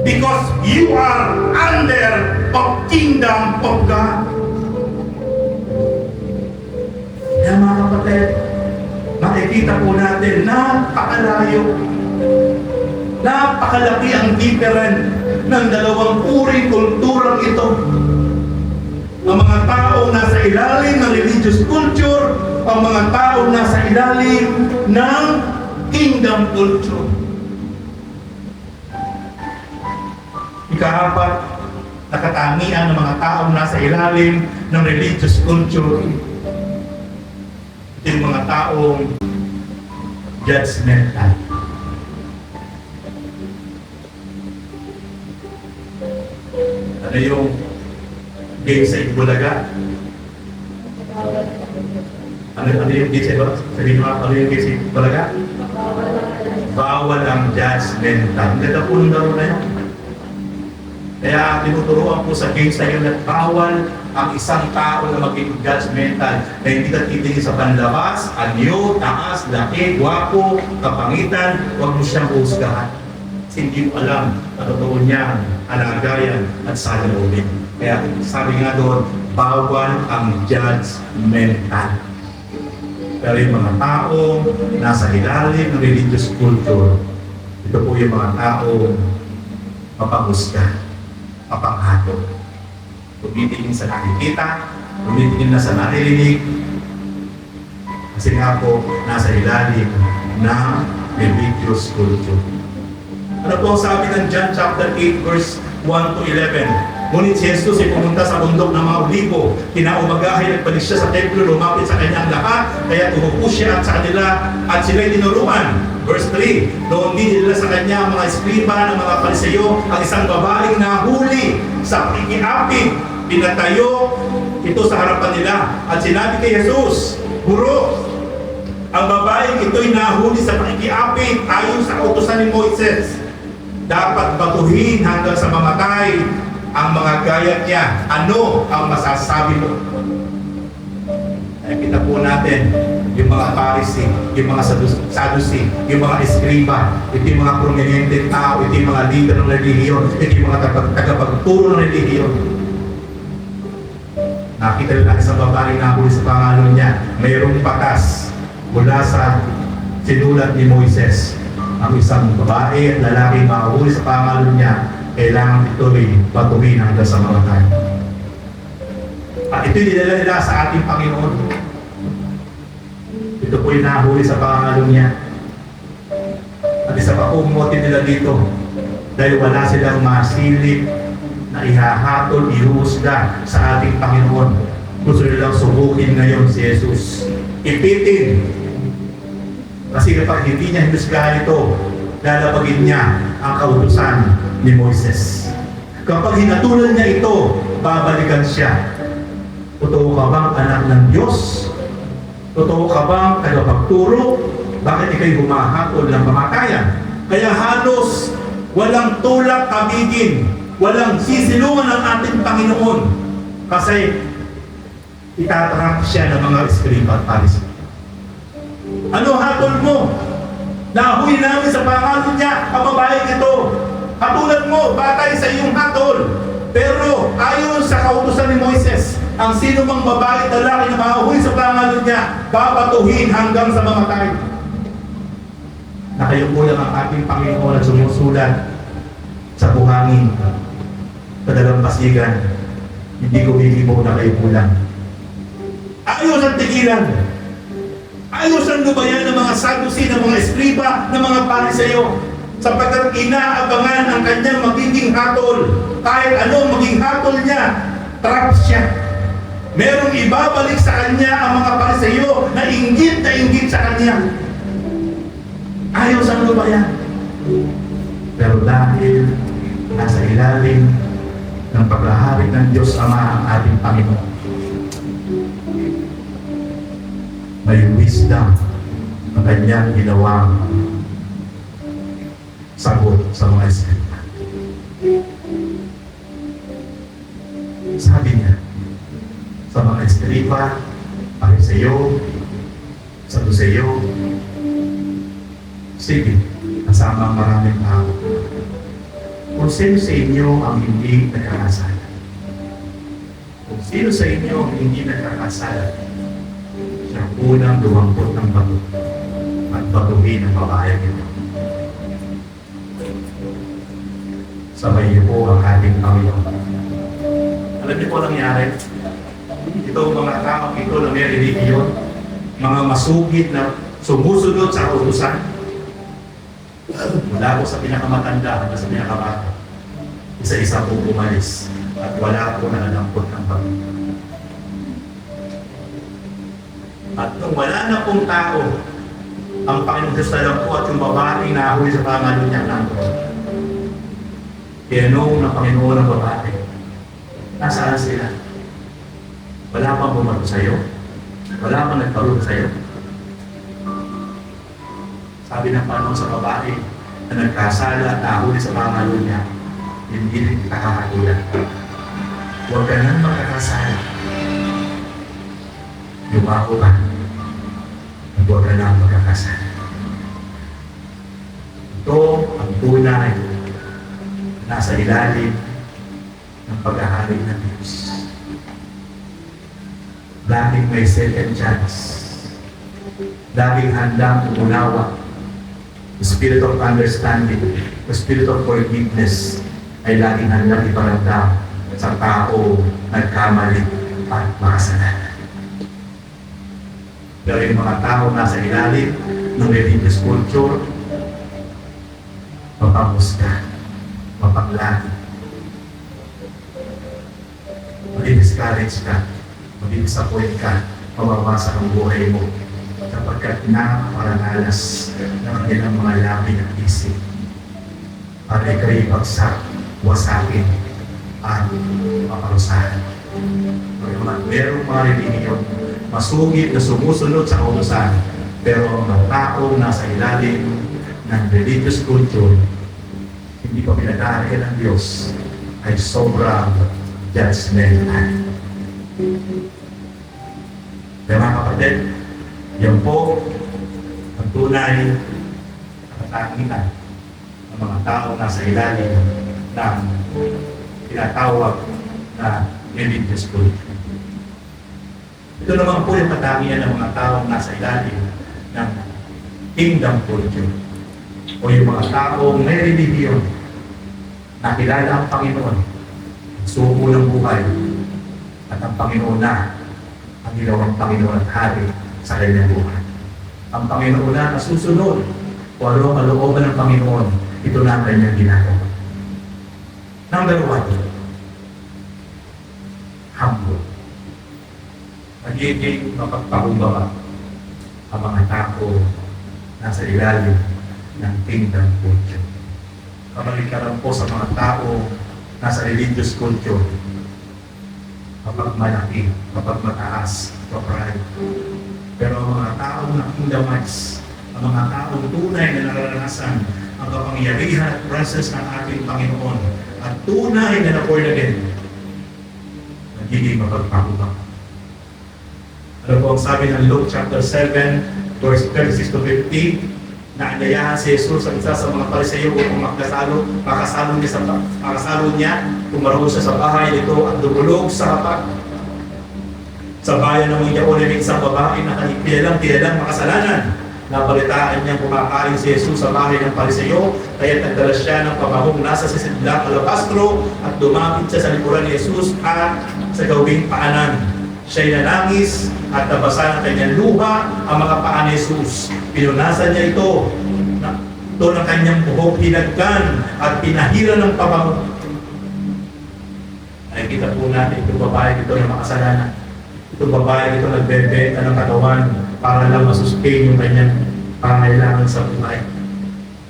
Because you are under of kingdom of God. Kaya mga kapatid, makikita po natin, napakalayo, napakalaki ang difference ng dalawang uring kulturang ito. Ang mga taong nasa ilalim ng religious culture, ang mga taong nasa ilalim ng kingdom culture. Ika-apat, nakatangian ng mga taong nasa ilalim ng religious culture. Yung mga taong judgmental. Ano yung game sa Itbulaga? Ano yung game sa Itbulaga? Sabihin mo, ano yung game sa Itbulaga? Bawal ang judgmental. Ang ganda po ng laro na yun. Kaya tinuturuan po sa games na yun na bawal ang isang tao na maging judgmental, na hindi ka titingin sa panlabas, anyo, taas, laki, gwapo, kapangitan, huwag mo siyang husgahan. Kasi hindi mo alam na totoo niya, alagayan at salawin. Kaya sabi nga doon, bawal ang judgmental. Pero yung mga tao nasa ilalim ng religious culture, ito po yung mga tao mapangusga, mapanghato. Tumitingin sa nakikita, tumitingin na sa naririnig, kasi nga po nasa ilalim ng religious culture. Ano po ang sabi ng John chapter 8 verse 1 to 11? Ngunit si Jesus ay pumunta sa bundok ng mga Olivo. Kinaumagahin nagbalik siya sa templo, lumapit sa kanyang lahat, kaya tumupo siya at sa kanila at sila'y tinuruan. Verse 3, noon din nila sa kanya ang mga eskriba ng mga Pariseyo ang isang babaeng nahuli sa pakikiapid. Pinatayo ito sa harapan nila at sinabi kay Jesus, Guro, ang babaeng ito'y nahuli sa pakikiapid ayon sa utusan ni Moises. Dapat batuhin hanggang sa mamatay ang mga gayat niya. Ano ang masasabi mo? Ay, kita po natin yung mga Pharisee, yung mga Sadducee, yung mga eskriba, ito yung mga prominente tao, ito yung mga leader ng relihiyon, ito yung mga tagapagturo ng relihiyon. Nakita nila isang babae na huli sa pangalan niya, mayroong batas mula sa sinulat ni Moises. Ang isang babae at lalaki mahuli sa pangalan niya, kailangan ito'y batuhin hanggang sa mamatay. At ito'y dinala nila sa ating Panginoon. Ito po'y nahuli sa pangalan niya. At isa pa po motive nila dito, dahil wala silang masilip na ihahatol, ihuhusga sa ating Panginoon. Gusto nilang subukin ngayon si Jesus. Ipitin. Kasi kapag hindi niya hinusgahan ito, lalabagin niya ang kautusan ni Moises. Kapag hinatulan niya ito, babalikan siya. Totoo ka bang anak ng Diyos? Totoo ka bang tagapagturo? Bakit ikay humahatol ng kamatayan? Kaya halos walang tulak kamigin, walang sisilungan ng ating Panginoon. Kasi itatrap siya ng mga eskriba at Pharisee. Ano hatol mo? Nahuli namin sa pangalan niya ang babaeng ito. Hatulan mo, batay sa iyong hatol. Pero ayon sa kautusan ni Moises, ang sino mang babae at lalaki na mahuli sa pangalan niya, babatuhin hanggang sa mamatay. Nakayupo lang ang ating Panginoon at sumusulat sa buhangin, sa dalampasigan. Hindi kumikibo na kayo lang. Ayos ang tigilan. Ayos ang lubayan ng mga Sadducee, ng mga eskriba, ng mga Pariseyo, sapagkat inaabangan ang kanyang magiging hatol. Kahit anong maging hatol niya, trap siya. Merong ibabalik sa kanya ang mga Pariseyo na inggit sa kanya. Ayos ang lubayan. Pero dahil nasa ilalim ng paghahari ng Diyos Ama ang ating Panginoon, may wisdom ang kanyang ginawang sagot sa mga eskriba. Sabi niya sa mga eskriba, Pariseyo, Sadduceo, sige, kasama ang maraming tao. Kung sino sa inyo ang hindi nagkakasala? Kung sino sa inyo ang hindi nagkakasala, siya ang unang duwangkot ng bato at batuhin ang babaeng ito. Sabay niyo po ang ating Panginoon. Alam niyo po nangyari? Ito mga tao, ito na may religiyon, mga masugid na sumusunod sa kautusan. Mula po sa pinakamatanda hanggang sa pinakamata, isa-isa po umalis at wala po nananampot ng Panginoon. At nung wala na pong tao, ang Panginoon Diyos na lang po at yung babaeng nahuli sa pangalan niya nandoon. Tinanong ng Panginoon ng babae, nasaan sila? Wala pang bumato sa'yo? Wala pang nagkaroon sa'yo? Sabi ng Panginoon sa babae na nagkasala at nahuli sa pangalan niya, hindi rin kita kakatulan. Huwag ka nang magkakasala. Yumako ka. Huwag ka nang magkakasala. Ito ang tunay nasa ilalim ng paghahari ng Diyos. Dahil may second chance laging handang umunawa. The spirit of understanding, the spirit of forgiveness ay laging handang iparamdam sa tao nagkamali at makasalanan. Pero yung mga tao nasa ilalim ng religious culture, mapangusga, mapanglagi, mag-discourage ka, mag-disappoint ka, mabawasak ang buhay mo sapagkat naparanalas ng kanilang mga labi ng isip para ikaw'y bagsak, wasakin at maparusahan. Merong mga religion masugid na sumusunod sa kautusan, pero ang mga taong nasa ilalim ng religious culture hindi pa pinadahil ng Diyos ay sobrang judgmental. Kaya mga kapatid, yan po ang tunay na katangian ng mga taong nasa ilalim ng tinatawag na religious culture. Ito naman po yung katangian ng mga taong nasa ilalim ng kingdom culture o yung mga taong may religion na kilala ang Panginoon, suko ng buhay at ang Panginoon na ang ginawang Panginoon at Hari sa kanyang buhay. Ang Panginoon na nasusunod o ano ang kalooban ng Panginoon, ito na ang kanyang ginagawa. Number 1, humble. Nagiging mapagpakumbaba ang mga tao nasa ilalim ng kingdom culture. Kamalikaran po sa mga tao nasa religious culture, kapag malaki, kapag mataas, pride. Pero ang mga taong nakingdamize, ang mga taong tunay na nararanasan ang kapangyarihan at presence ng ating Panginoon at tunay na na-born again, nagiging mapagpakumbaba. Ano po ang sabi ng Luke chapter 7, verse 36 to 50, na andayahan si Jesus ang isa sa mga Pariseyo upang makasalo niya, tumaroon siya sa bahay nito at dumulog sa hapak. Sa bayan ng Yaon ay isang babae na kilalang makasalanan. Nabalitaan niyang kumakain si Jesus sa bahay ng Pariseyo, kaya nagdala siya ng pabahong nasa sisidlang alabastro at dumapit siya sa likuran ni Jesus at sa gawing paanan. Siya'y nanangis at nabasa ng kanyang luha ang mga paa ni Jesus. Pinunasan niya ito ng kanyang buhok, hinagkan at pinahira ng pabango. Ay kita po natin itong babae ito na makasalanan. Itong babae ito nagbebenta ng katawan para lang masustain yung kanyang pangailangan sa buhay.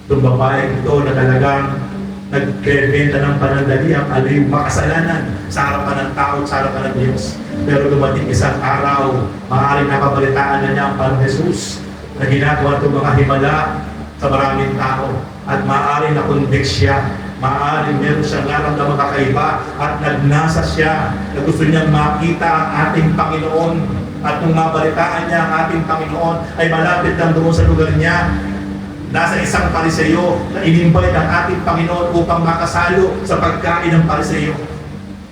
Itong babae ito na talagang nagbebenta ng panandaliang yung makasalanan sa harapan ng tao at sa harapan ng Diyos. Pero dumating isang araw, maaaring nakabalitaan na niya ang Panginoon Jesus na ginagawa itong mga himala sa maraming tao at maaaring nakonvict siya, maaaring meron siyang naramdamang kakaiba at nagnasa siya na gusto niyang makita ang ating Panginoon at kung mabalitaan niya ang ating Panginoon ay malapit lang doon sa lugar niya. Nasa isang Pariseyo na inimbite ang ating Panginoon upang makasalo sa pagkain ng Pariseyo.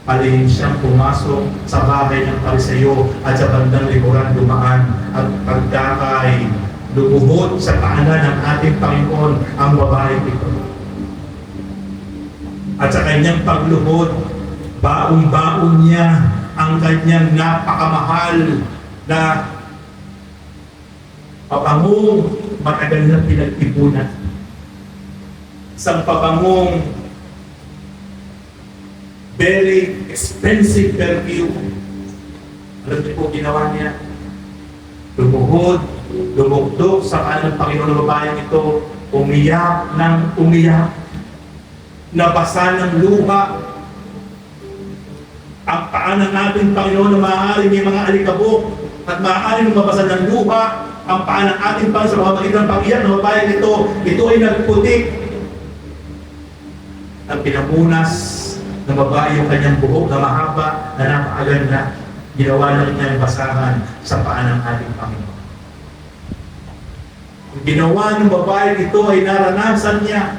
Palihim siyang pumasok sa bahay ng Pariseyo at sa bandang likuran dumaan at pagkakay lumuhod sa paanan ng ating Panginoon ang babae ito. At sa kanyang pagluhod, baon-baon niya ang kanyang napakamahal na papangong matagal na pinag-ipunan. Isang papangong very expensive perfume. Alam niyo po ginawa niya? Lumuhod, lumugdok sa kanang Panginoon ng babayang ito, umiyak ng umiyak, nabasa ng luha. Ang paan ng ating Panginoon na maaaring may mga alikabok at maaaring mabasa ng luha. Ang paan ng ating Panginoon sa pamamagitan ng pag-iyak ng babayang ito ay nagputik. Ang pinamunas ng babae yung kanyang buhok na mahaba na napakaganda, ginawa na rin niya yung basahan sa paan ng ating Panginoon. Ang ginawa ng babae ito ay naranasan niya.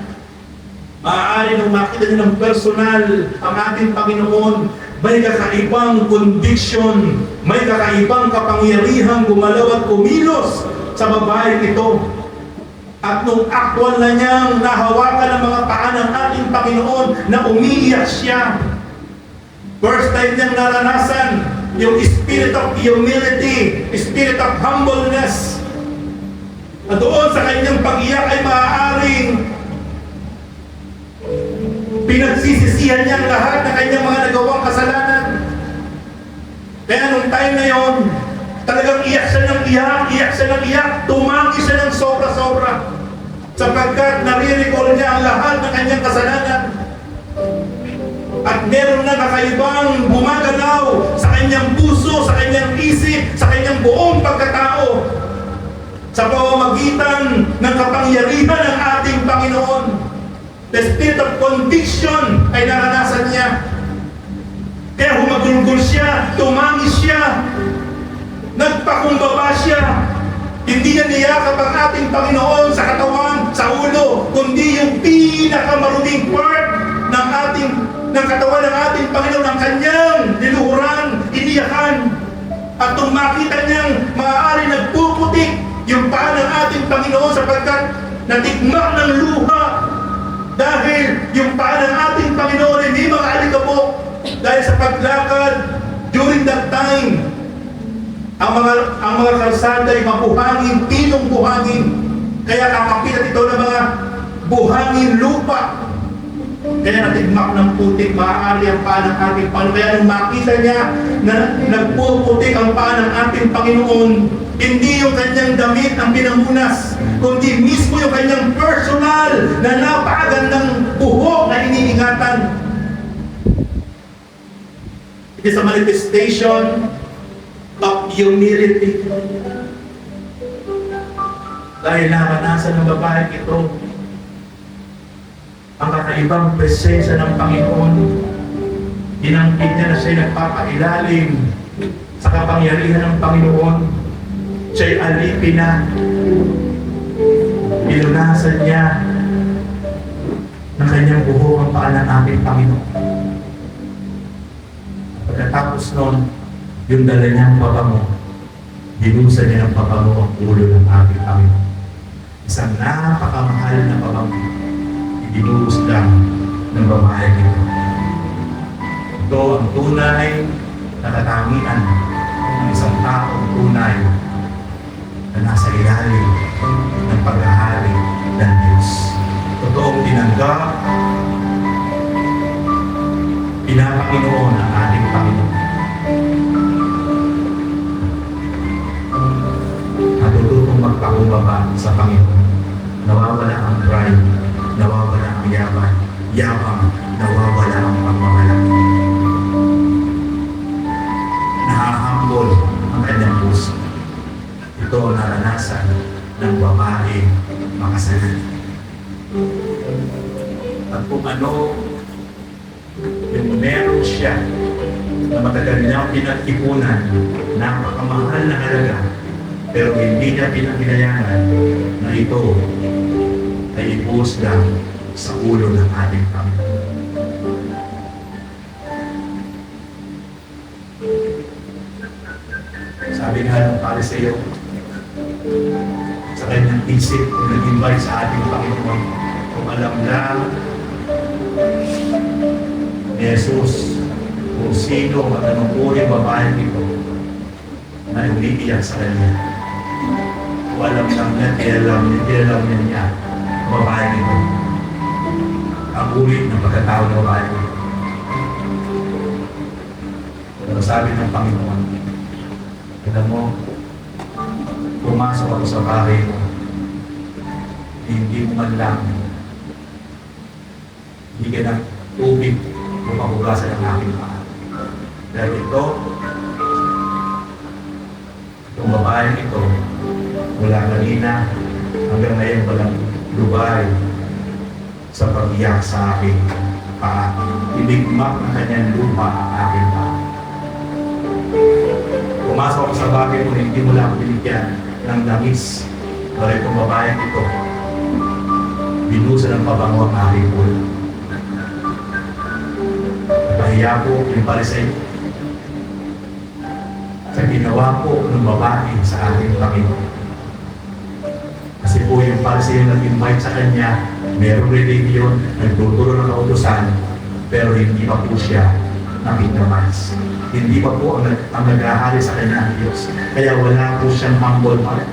Maaari nung makita niya ng personal ang ating Panginoon, may kakaibang conviction, may kakaibang kapangyarihang gumalaw at kumilos sa babaeng ito. At nung aktwal na niyang nahawakan ng mga paa ng ating Panginoon na umiiyak siya, first time niyang naranasan yung spirit of humility, spirit of humbleness. At doon sa kanyang pag-iyak ay maaaring pinagsisisihan niya ang lahat ng kanyang mga nagawang kasalanan. Kaya nung time na yon, talagang iyak siya ng iyak, tumangi siya ng sobra-sobra. Sapagkat nare-recall niya ang lahat ng kanyang kasalanan. At meron na kakaibang gumagalaw sa kanyang puso, sa kanyang isip, sa kanyang buong pagkatao. Sa pamamagitan ng kapangyarihan ng ating Panginoon. The spirit of conviction ay naranasan niya. Kaya humagulgol siya, tumangi siya, nagpakumbaba siya. Hindi niya niyakap ang ating Panginoon sa katawan, sa ulo, kundi yung pinakamaruming part ng katawan ng ating Panginoon, ang kanyang niluhuran, iniyakan. At nung makita niyang maaari nagpuputik yung paa ng ating Panginoon sapagkat natigmak ng luha dahil yung paa ng ating Panginoon hindi mga alikabok dahil sa paglakad during that time. Ang mga kalsada ay mabuhangin, pinong buhangin. Kaya kakapitan ito ng mga buhangin lupa. Kaya natigmak ng putik, maaari ang paa ng ating Panginoon. Kaya nung makita niya na nagpuputik ang paa ng ating Panginoon, hindi yung kanyang damit ang pinamunas, kundi mismo yung kanyang personal na napakagandang buhok na iniingatan. It is a manifestation of humility. Dahil naranasan ng babae ito ang kakaibang presensya ng Panginoon. Tinangkid niya na siya nagpapailalim sa kapangyarihan ng Panginoon. Siya'y alipin na. Pinunasan niya ng kanyang buhok ang paa ng ating Panginoon. Pagkatapos nun, yung dala niyang pabango, dinusa niya ng pabango ang ulo ng ating Panginoon. Isang napakamahal na pabango, idinuhos lang ng babae nito. Ito ang tunay na katangian ng isang taong tunay na nasa ilalim ng paghahari ng Diyos. Totoong tinanggap, pinapanginoon ng ating Panginoon. Natututong magpakumbaba sa Panginoon. Nawawala ang pride, nawawala ang yabang, nawawala ang pagmamalaki. Nahahambol ang kanyang puso. Ito ang naranasan ng babae makasalanan. At kung ano yung meron siya na matagal niyang pinag-ipunan, napakamahal na halaga, pero hindi niya pinagkinayangan na ito ay ibuhos lang sa ulo ng ating Panginoon. Sabi nga ng Pariseo, sa kanyang isip, kung nag-invite sa ating Panginoon, kung alam lang ni Jesus kung sino at anong uri babaeng ito na umiiyak sa kanya. Kung alam lang niya, alam niya babaeng ito. Ang uri ng pagkatao ng babaeng ito. Pero sabi ng Panginoon, kita mo, pumasok ako sa bahay mo, hindi mo man lang bigyan ng tubig o mahugasan ng aking paa. Dahil ito, itong babaeng ito, mula kanina hanggang ngayon walang lubay sa pag-iyak sa aking paa. Inigmak ng kanyang lupa ang aking paa. Pumasok ako sa bahay mo, hindi mo lang binigyan ng langis. Pero itong babaeng ito, binusa ng pabango ang aking ulo. Nahiya po yung Pariseo sa ginawa po ng babae sa ating Panginoon. Pariseo nag-invite sa kanya, merong religion, nagtuturo ng kautusan, pero hindi pa po siya nakikamass. Hindi pa po ang naghahari sa kanya ang Diyos. Kaya wala po siyang humble heart.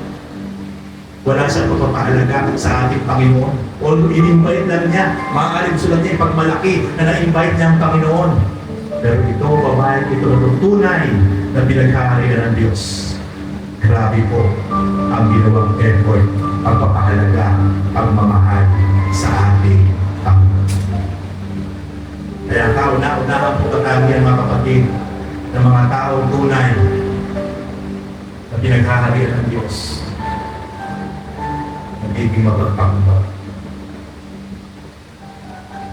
Wala siyang pagpapahalaga sa ating Panginoon. Although in-invite lang niya, maaaring gusto lang niya ipagmalaki na na-invite niya ang Panginoon. Pero ito, babae, ito na tunay na pinaghaharian ng Diyos. Grabe po ang ginawang effort, pagpapahalaga, pagmamahal sa ating Panginoon. Kaya kauna-unahan po katangian mga kapatid ng mga taong tunay na pinaghaharian ng Diyos. Nagiging mapagpakumbaba.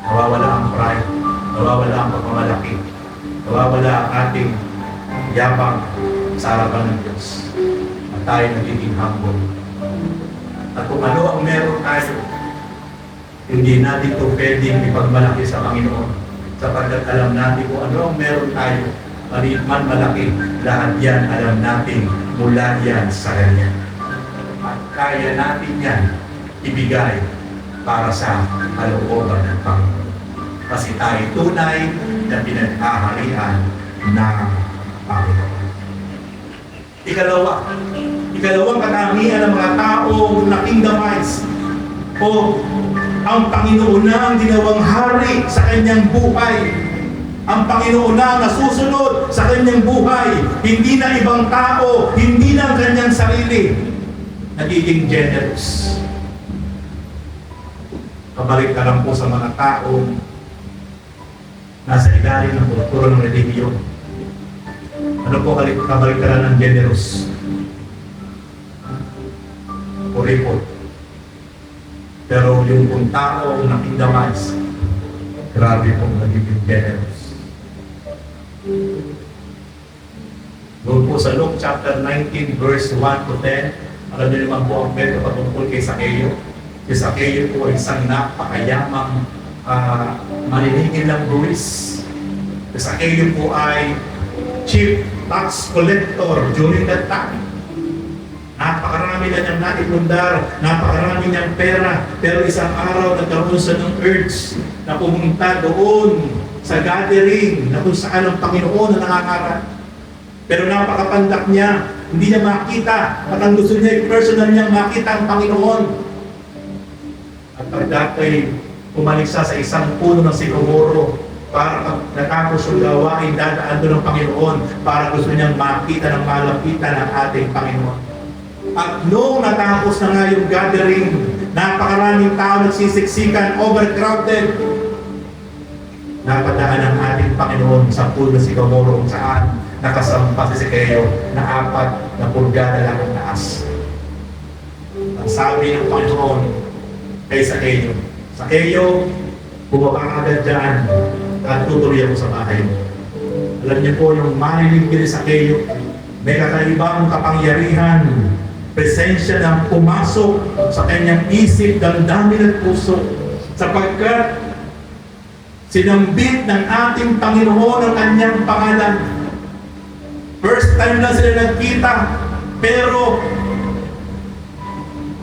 Nawawala ang pride, nawawala ang pagmamalaki, nawawala ang ating yabang sa harapan ng Diyos. At tayo nagiging humble. At kung ano ang meron tayo, hindi natin ito pwedeng ipagmalaki sa Panginoon. Sapagkat alam natin kung ano ang meron tayo, maliit man malaki, lahat yan alam natin mula yan sa Kanya. At kaya natin yan ibigay para sa kalooban ng Panginoon. Kasi tayo tunay na pinaghaharian ng Panginoon. Ikalawang katangian ng mga taong na-kingdomize o ang Panginoon na ang ginawang hari sa kanyang buhay. Ang Panginoon na ang nasusunod sa kanyang buhay. Hindi na ibang tao, hindi na ang kanyang sarili. Nagiging generous. Kabalik na lang po sa mga taong nasa ilalim ng kultura ng relihiyon. Ano po kabalik na lang ng generous? Puripot. Pero yung kung tao na kingdomize, grabe pong nagiging generous. Doon po sa Luke chapter 19 verse 1 to 10, alam niyo naman po ang kwento patungkol kay Zacchaeus. Si Zacchaeus po ay isang napakayamang maniningil ng buwis. Si Zacchaeus po ay chief tax collector during that time. Napakarami na niyang naipundar, napakarami niyang pera, pero isang araw nagkaroon siya ng urge na pumunta doon sa gathering na kung saan ang Panginoon na nangangaral. Pero napakapandak niya, hindi niya makita, at ang gusto niya personal niyang makita ang Panginoon. At pagdatay, umalik siya sa isang puno ng sikomoro para natapos yung gawain, dadaan doon ng Panginoon para gusto niyang makita ng malapitan ng ating Panginoon. At noong natapos na nga yung gathering, napakaraming tao nagsisiksikan, overcrowded. Napadaan ang ating Panginoon sa puno ng sikomoro kung saan nakasampa si Zacchaeus na 4 na pulgada lang ang taas. Ang sabi ng Panginoon kay Zacchaeus, Zacchaeus, bumaba ka agad dyan at tutuloy ako sa bahay mo. Alam niyo po, yung marinig ni Zacchaeus, may kakaibang kapangyarihan, presensya na pumasok sa kanyang isip, damdamin at puso, sapagkat sinambit ng ating Panginoon ang kanyang pangalan. First time lang sila nagkita, pero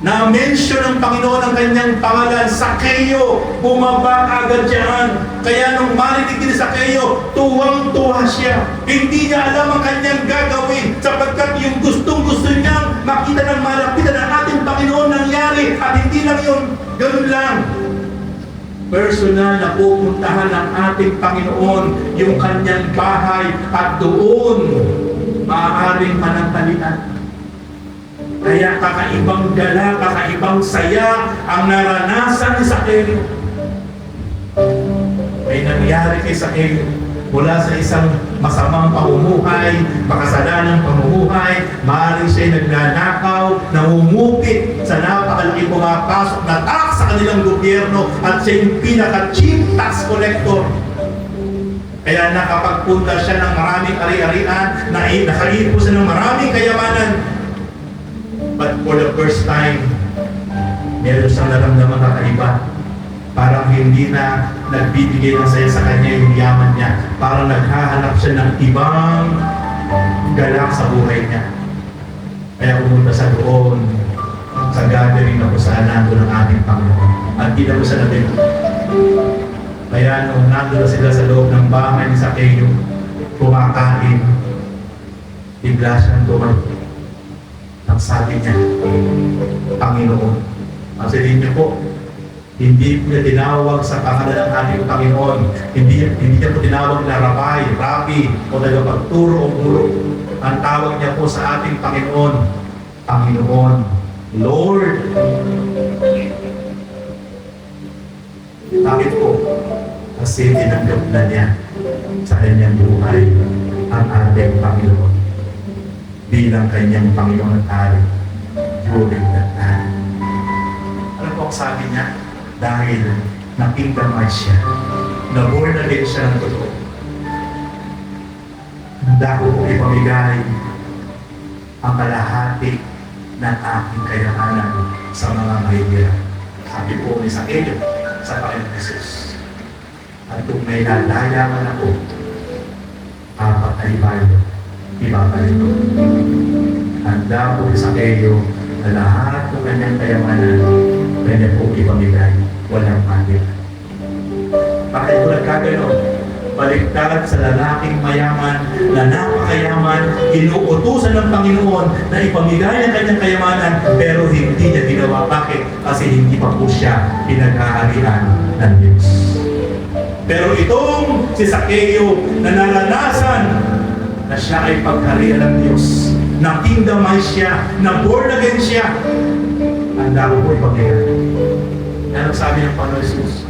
na-mention ng Panginoon ang kanyang pangalan, Zacchaeus, bumaba agad diyan. Kaya nung marinig ni Zacchaeus, tuwang-tuwa siya. Hindi niya alam ang kanyang gagawin sapagkat yung gustong-gusto niyang makita ng malapitan ng ating Panginoon nangyari. At hindi lang yun, ganun lang. Personal na pupuntahan ng ating Panginoon yung kanyang bahay at doon maaaring manantalian. Kaya kakaibang gala, kakaibang saya ang naranasan ni Zacchaeus. May nangyari kay Zacchaeus mula sa isang masamang pamumuhay, makasalanang pamumuhay, maaaring siya'y nagnanakaw, namumupit sa napakalaking pumapasok na tax sa kanilang gobyerno at siya yung pinaka-chief tax collector. Kaya nakapagpunta siya ng maraming ari-arian, nakaipon siya ng maraming kayamanan. But for the first time, meron siyang naramdaman na kakaiba. Parang hindi na nagbibigay ng saya sa kanya yung yaman niya. Parang naghahanap siya ng ibang galak sa buhay niya. Kaya pumunta siya doon sa gathering na kung saan nandun ang ating Panginoon. At di na ko siya natin. Kaya nung nandun na sila sa loob ng bahay ni Zacchaeus, kumakain, bigla siyang tumayo. Ang sabi niya, Panginoon. Ang sabihin niyo po, hindi niya tinawag sa pangalan ng ating Panginoon. Hindi niya po tinawag na Rabbi, o tagapagturo o guro. Ang tawag niya po sa ating Panginoon, Panginoon, Lord. Bakit po? Kasi tinanggap na niya sa kanyang buhay ang ating Panginoon bilang kanyang Panginoon at Hari during that time. Ano po ang sabi niya? Dahil na-kingdomize siya, na-born again siya ng totoo. Handa ko po ipamigay ang kalahati ng aking kayamanan sa mga mahihirap. Sabi po ni Zacchaeus sa Panginoon Jesus. At kung may lalayaman ako, apat ay bayo, ibabalik ko. Handa po ni Zacchaeus na lahat ng kanyang kayamanan, kanya po ipamigay, walang pagit. Bakit ko nagkaganon? Baliktad sa lalaking mayaman na napakayaman, inuutusan ng Panginoon na ipamigay ang kanyang kayamanan, pero hindi niya ginawa. Bakit? Kasi hindi pa po siya pinaghaharian ng Diyos. Pero itong si Zacchaeus na naranasan na siya ay pagharian ng Diyos, na kingdomize siya, na born again siya, handa ko po ipamigay. Ano sabi ng Panginoon Jesus?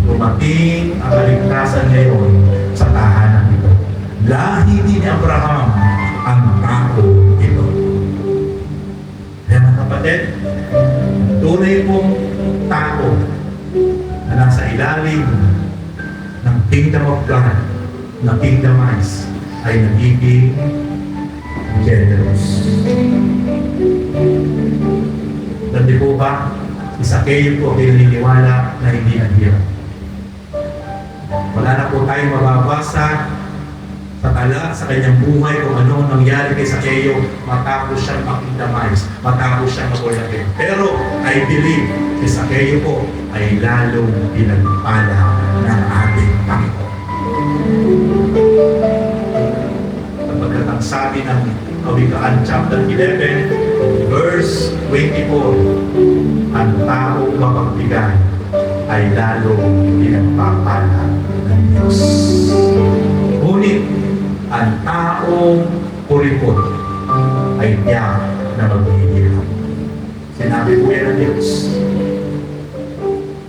Dumating ang kaligtasan ngayon sa tahanan ito. Lahi ni Abraham ang tao ito. Kaya mga kapatid, tunay pong tao na nasa ilalim ng Kingdom of God, na kingdomize, ay nagiging generous. Hindi po ba? Si Zacchaeus po ay naniniwala na hindi naghirap. Wala na po tayong mababasa sa tala sa kanyang buhay kung ano nangyari kay Zacchaeus matapos siyang makingdamize, matapos siyang mag-ordain. Pero I believe si Zacchaeus po ay lalong pinagpala ng ating Panginoon. Kapagkat ang sabi ng Kawikaan chapter 11 verse 24, ang taong mapagbigay ay lalong pinagpapala ng Diyos. Ngunit ang taong kuripot ay tiyak na maghihirap. Sinabi po yan ng Diyos.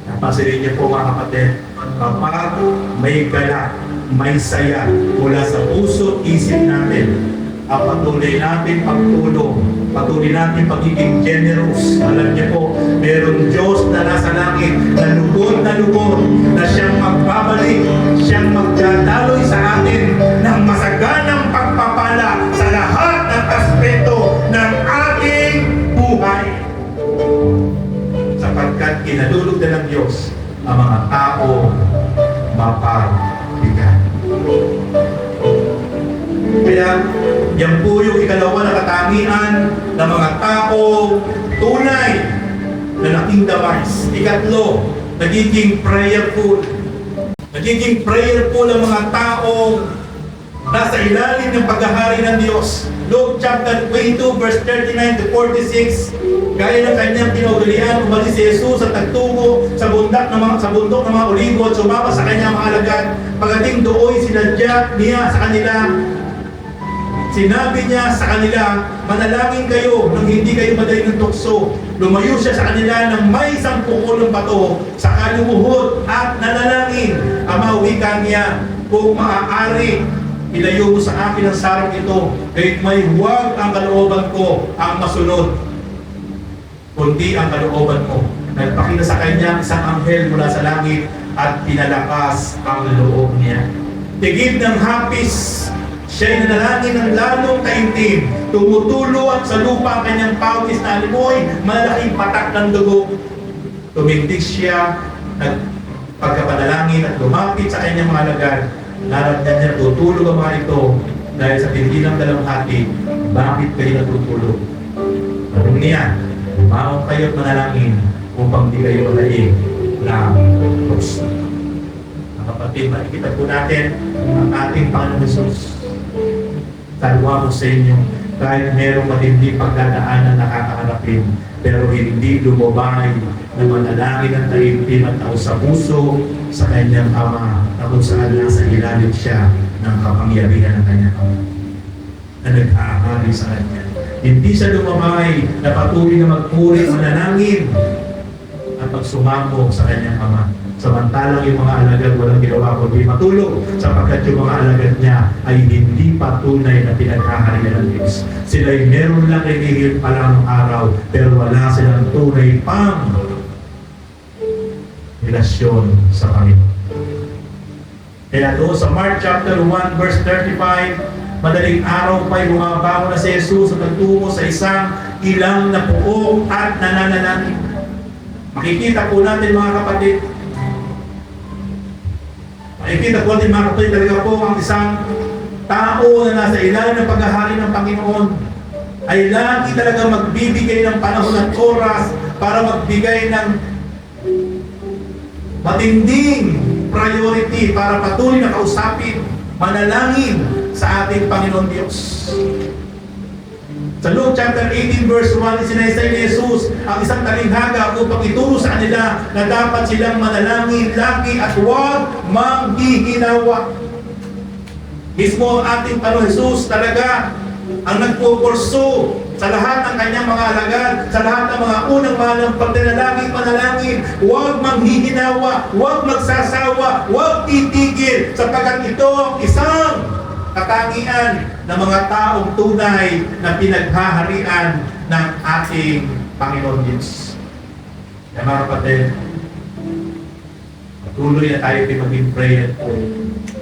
Napasilin niyo po mga kapatid, kapag may galak, may saya mula sa puso at isip natin, ang patuloy natin pagtulong, patuloy natin pagiging generous. Alam niyo po, mayroong Diyos na nasa langit na lugod na siyang magbabalik, siyang magdadaloy sa atin ng masaganang pagpapala sa lahat ng aspeto ng ating buhay. Sapagkat kinalulog na ng Diyos ang mga tao mapagbigay. Kaya, yan po yung ikalawa na katangian ng mga tao tunay na nakingdamize. Ikatlo, nagiging prayerful. Nagiging prayerful ang mga tao nasa ilalim ng paghahari ng Diyos. Luke chapter 22 verse 39 to 46, gaya ng kanyang pinaugalian, umalis si Jesus at nagtungo sa bundok ng mga Olivo at sumama sa kanyang mga alagad. Pagdating doon, sinadya niya sa kanila, sinabi niya sa kanila, manalangin kayo nang hindi kayo madaling ng tukso. Lumayo siya sa kanila ng may 10 kulong bato sa kalumuhod at nanalangin. Ama, wika niya, kung maaari, ilayo mo sa akin ang sarong ito, kahit may huwag ang kalooban ko ang masunod, kundi ang kalooban mo. Nagpakita sa kanya isang anghel mula sa langit at pinalakas ang loob niya. Tigib ng hapis, siya'y nanalangin ng lalong kaimtim, tumutulo at sa lupa ang kanyang pawis na alimoy, malaking patak ng dugo. Tumindig siya, pagkapanalangin at lumapit sa kanyang mga alagad. Naramdaman niya, tutulog ang mga ito dahil sa tindi ng dalamhati, bakit kayo natutulog? Tanong niya, Lumaong kayo at manalangin upang di kayo malaing ng Diyos. Mga kapatid, makikita po natin ang ating Panginoon Jesus. Talwa mo sa inyo, kahit merong matindi pagdadaanan na kakaharapin, pero hindi lumabay na manalangin ang taimtim at tao sa puso sa kanyang Ama na kung saan nasa ilalim siya ng kapangyarihan ng kanyang Ama na nag-aahari sa kanya. Hindi siya lumabay na patuloy na magpuri, manalangin at magsumamo sa kanyang Ama. Samantalang yung mga alagad walang ginawa kundi matulog sapagkat yung mga alagad niya ay hindi pa tunay na pinaghaharian ng Diyos. Sila'y meron lang inihil pa lang ng araw pero wala silang tunay pang relasyon sa Panginoon. Kaya doon sa Mark chapter 1 verse 35, madaling araw pa'y bumabangon na si Jesus at nagtungo sa isang ilang na puok at nananalangin. Makikita po natin mga kapatid, makikita po natin mga kapatid, talaga po ang isang tao na nasa ilalim ng paghahari ng Panginoon ay lagi talaga magbibigay ng panahon at oras para magbigay ng matinding priority para patuloy na kausapin, manalangin sa ating Panginoon Diyos. Sa Luke chapter 18 verse 1, sinaysay ni Jesus ang isang talinghaga upang ituro sa kanila na dapat silang manalangin lagi at huwag manghihinawa. Mismo ang ating Panginoon Jesus talaga ang nagpupurso sa lahat ng kanyang mga alagad, sa lahat ng mga unang malang panalangin, huwag manghihinawa, huwag magsasawa, huwag titigil, sapagkat ito ang isang katangian ng mga taong tunay na pinaghaharian ng ating Panginoon Diyos. Kaya mga kapatid, patuloy na tayo maging prayer po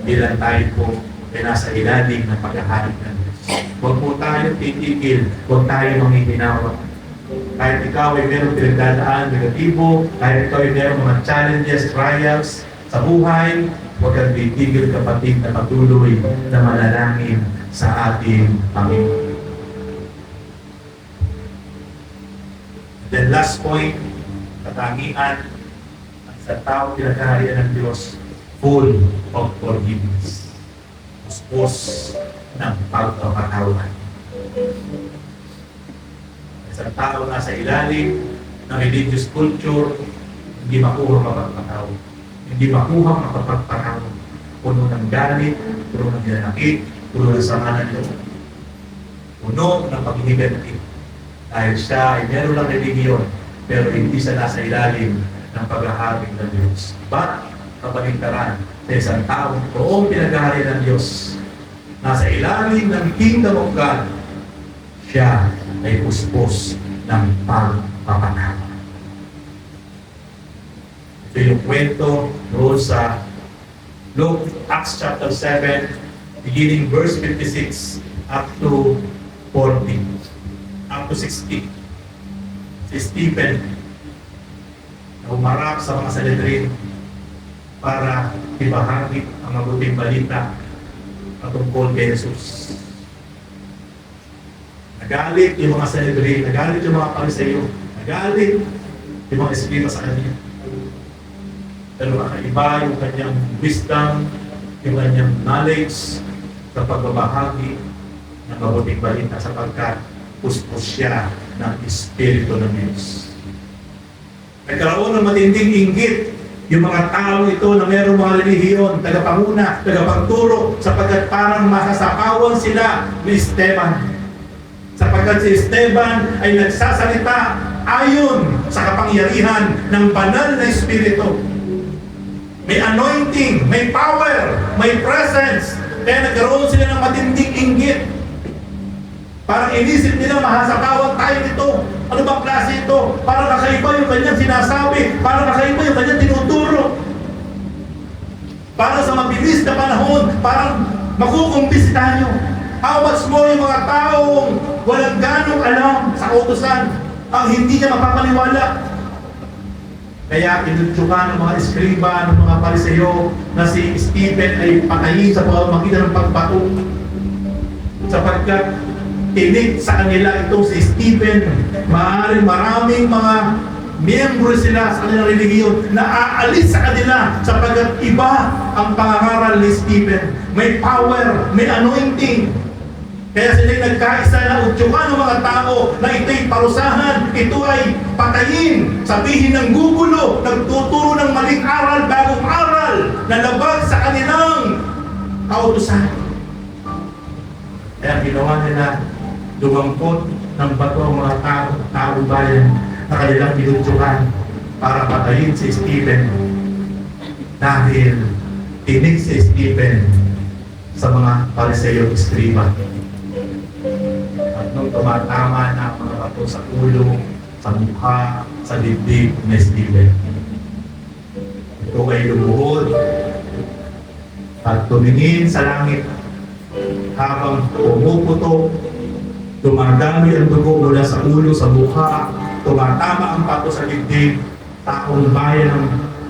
bilang tayo po ay nasa ilalim ng paghahari ng Diyos. Huwag po tayo titigil, huwag tayo manghihinawa. Kahit ikaw ay meron pinagdadaan negatibo, kahit ikaw ay meron mga challenges, trials sa buhay, huwag kang titigil kapatid na patuloy na manalangin sa ating Panginoon. Then last point, katangian ang isang tao pinagkaharian ng Diyos, full of forgiveness. Puspos ng pagpapatawad. Isang tao nasa ilalim ng religious culture, hindi makuha mapagpatawad. Hindi makuha mapagpatawad. Puno ng galit, puno ng ginanakit, puno ng sama ng loob. Puno ng paghihiganti. Dahil siya ay meron lang religiyon, pero hindi siya nasa ilalim ng paghahari ng Diyos. But, kapaligtaran sa isang taong toong pinaghahari ng Diyos, nasa ilalim ng kingdom of God, siya ay puspos ng pagpapatawad. Ito yung kwento doon sa Luke, Acts chapter 7, beginning verse 56 up to 40, up to 60. Si Stephen na umarap sa mga Sanhedrin para ibahagi ang mabuting balita patungkol kay Jesus. Nagalit yung mga Sanhedrin, nagalit yung mga Pariseyo, nagalit yung mga Eskrita sa kanya. Pero kakaiba yung kanyang wisdom, yung kanyang knowledge sa pagbabahagi ng mabuting balita sapagkat puspos siya ng Espiritu ng Diyos. Nagkaroon ng matinding inggit yung mga tao ito na mayroong mga relihiyon, tagapanguna, tagapagturo, sapagkat parang masasapawan sila ni Esteban. Sapagkat si Esteban ay nagsasalita ayon sa kapangyarihan ng banal na Espiritu. May anointing, may power, may presence. Kaya nagkaroon sila ng matinding inggit. Parang inisip nila, mahasapawan tayo nito. Ano bang klase ito? Parang kakaiba yung kanyang sinasabi. Parang kakaiba yung kanyang tinuturo. Parang sa mabilis na panahon, parang makukumbis tayo. How much more yung mga taong walang ganong alam sa kautusan ang hindi niya mapapaniwala. Kaya inutyukan ng mga eskriba, ng mga Pariseyo na si Stephen ay patayin sa pamamagitan ng pagbato. Sapagkat tinik sa kanila itong si Stephen. Maraming mga miyembro sila sa kanilang relihiyon na aalis sa kanila sapagkat iba ang pangangaral ni Stephen. May power, may anointing. Kaya sila nagkaisa na utyukan ng mga tao na ito'y parusahan, ito ay patayin, sabihin ng gugulo, nagtuturo ng maling aral, bagong aral, na labag sa kanilang kautusan. Kaya ginawa nila, lumangkot ng bato ang mga tao bayan na kanilang pinutyukan para patayin si Stephen. Dahil tinig si Stephen sa mga Pariseo Eskriba. At nung tumatama na ang mga bato sa ulo, sa mukha, sa dibdib ni Stephen, ito ay lumuhod at tumingin sa langit habang pumuputok, dumadami ang dugo mula sa ulo, sa mukha, tumatama ang bato sa dibdib, taong bayan ng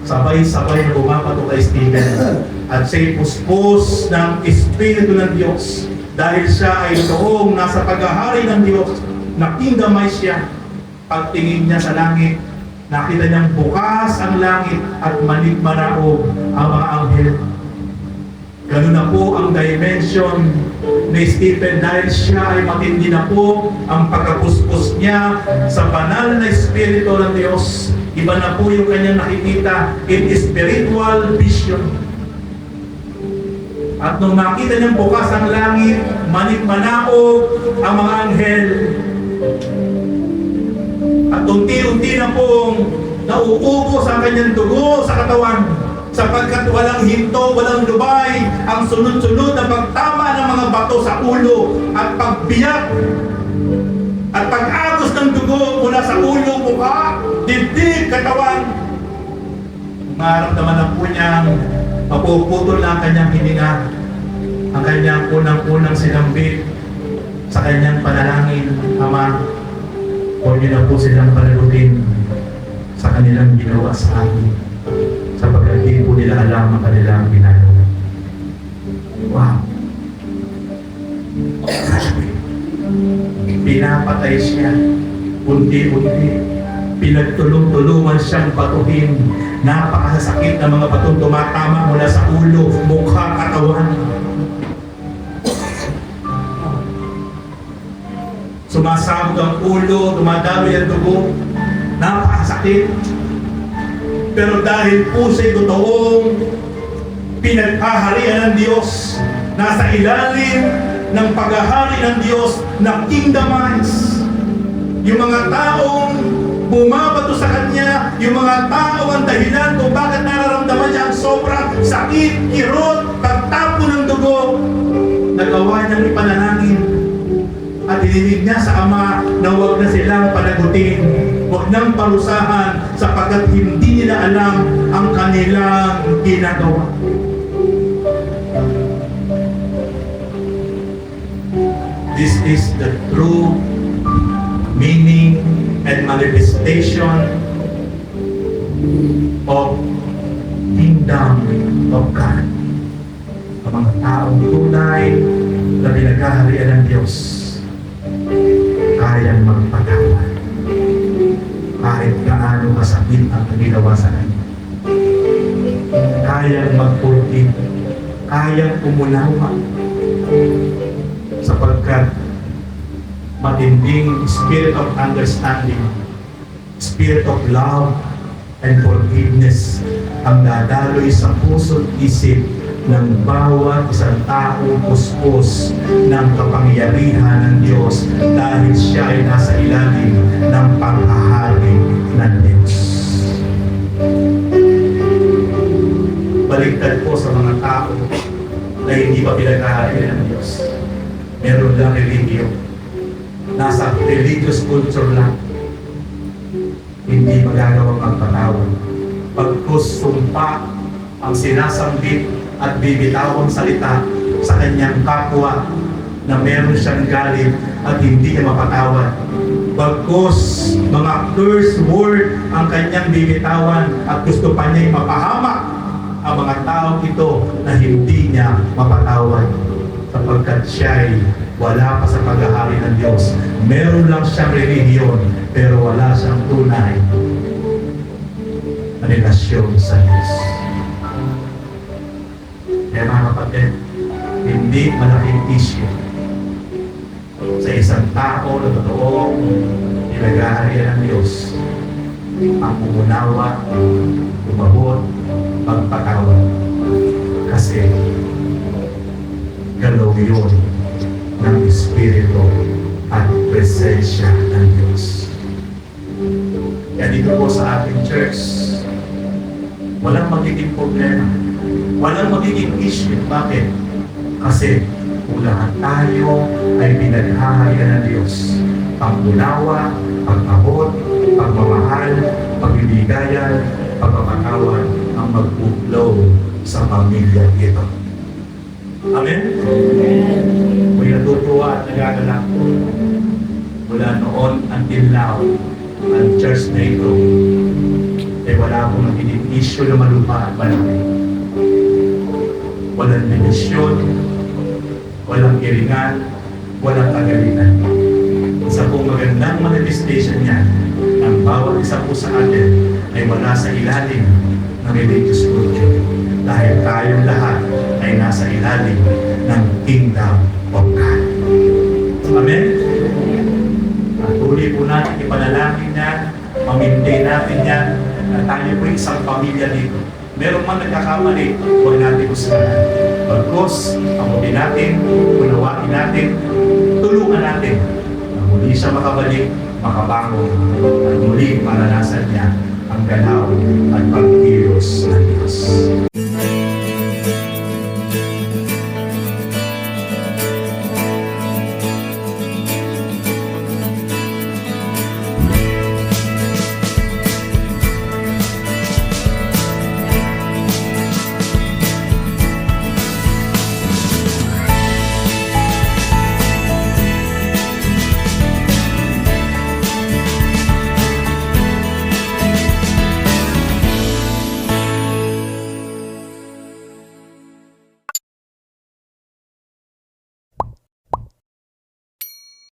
sabay-sabay na bumabato kay Stephen. At siya'y puspos ng Espiritu ng Diyos dahil siya ay toong nasa paghahari ng Diyos, nakindamay siya. Pagtingin niya sa langit, nakita niyang bukas ang langit at manig-manaog ang mga anghel. Ganun na po ang dimension ni Stephen dahil siya ay matindi na po ang pagkapuspos niya sa banal na Espiritu ng Diyos. Iba na po yung kanyang nakikita in spiritual vision. At nung nakita niyang bukas ang langit, manig-manaog ang mga anghel. At unti-unti na pong nauubos ang kanyang dugo sa katawan, sapagkat walang hinto, walang lubay ang sunod-sunod na pagtama ng mga bato sa ulo at pagbiyak at pag-agos ng dugo mula sa ulo, mukha, dibdib, katawan. Maramdaman na po niyang mapuputol na ang kanyang hininga, ang kanyang unang-unang sinambit sa kanyang panalangin. Ama, huwag niyo na po silang palalutin sa kanilang ginawa sa akin, sapagkat hindi po nila alam ang kanilang ginagawa. Wow! Pinapatay siya, unti-unti. Pinagtulong-tulungan siyang batuhin. Napakasakit ng mga batong tumatama mula sa ulo, mukha, katawan. Sumasabog ang ulo, dumadami ang dugo. Napakasakit. Pero dahil po siya'y totoong pinagkaharian ng Diyos, nasa ilalim ng paghahari ng Diyos na kingdomize, yung mga taong bumabato sa Kanya, yung mga tao ang dahilan kung bakit nararamdaman niya ang sobrang sakit, kirot, pagtapo ng dugo, nagawa niyang ipanalangin at hininig niya sa Ama na huwag na silang panagutin, huwag nang parusahan sapagkat hindi nila alam ang kanilang ginagawa. This is the true meaning and manifestation of kingdom of God. Ang mga taong tunay na pinagkaharian ng Diyos kayang magpatawad kahit gaano kasakit ang ginawa sa kanya. Kayang magpulti, kayang umunawa, sapagkat matinding spirit of understanding, spirit of love and forgiveness ang dadaloy sa puso't isip ng bawat isang tao puspos ng kapangyarihan ng Diyos dahil siya ay nasa ilalim ng panghahari ng Diyos. Baliktad po sa mga tao na hindi pa pinagkaharian ng Diyos. Meron lang religion. Nasa religious culture lang. Hindi magagawang magpatawad. Pagkus sumpa ang sinasambit at bibitawang salita sa kanyang kapwa na meron siyang galit at hindi niya mapatawad. Pagkus mga curse word ang kanyang bibitawan at gusto pa niya'y mapahamak ang mga taong ito na hindi niya mapatawad sapagkat siya'y wala pa sa paghahari ng Diyos. Meron lang siyang relihiyon, pero wala siyang tunay na relasyon sa Diyos. Kaya mga kapatid, hindi malaking issue sa isang tao na totoong pinag-aarian ng Diyos ang umunawa, umabot, pagpatawad. Kasi galaw yun ng Espiritu at presensya ng Diyos. Kaya dito po sa ating church, walang magiging problema. Walang magiging issue. Bakit? Kasi lahat tayo ay pinaghaharian ng Diyos. Pag-unawa, pag-abot, pagmamahal, pagbibigayan, pagpapatawad ang mag-flow sa pamilya ito. Amen? May natutuwa at nagagalak mula noon until now, ang church na ito ay wala akong nagiging issue na malupa at malaki. Walang dinisyon, walang kiringan, walang kagalingan. Isa pong magandang manifestation niya, ang bawat isa po sa atin ay wala sa ilalim ng religious culture. Dahil tayong lahat ay nasa ilalim ng Kingdom of God. Amen? At tuloy po natin ipanalangin yan, pamintay natin yan, na tayo po isang pamilya dito. Meron man nagkakamali, huwag natin kusgahan. Bagkos, amutin natin, unawain natin, tulungan natin na muli siya makabalik, makabangon, at muli maranasan niya ang galaw at pagkilos ng Diyos.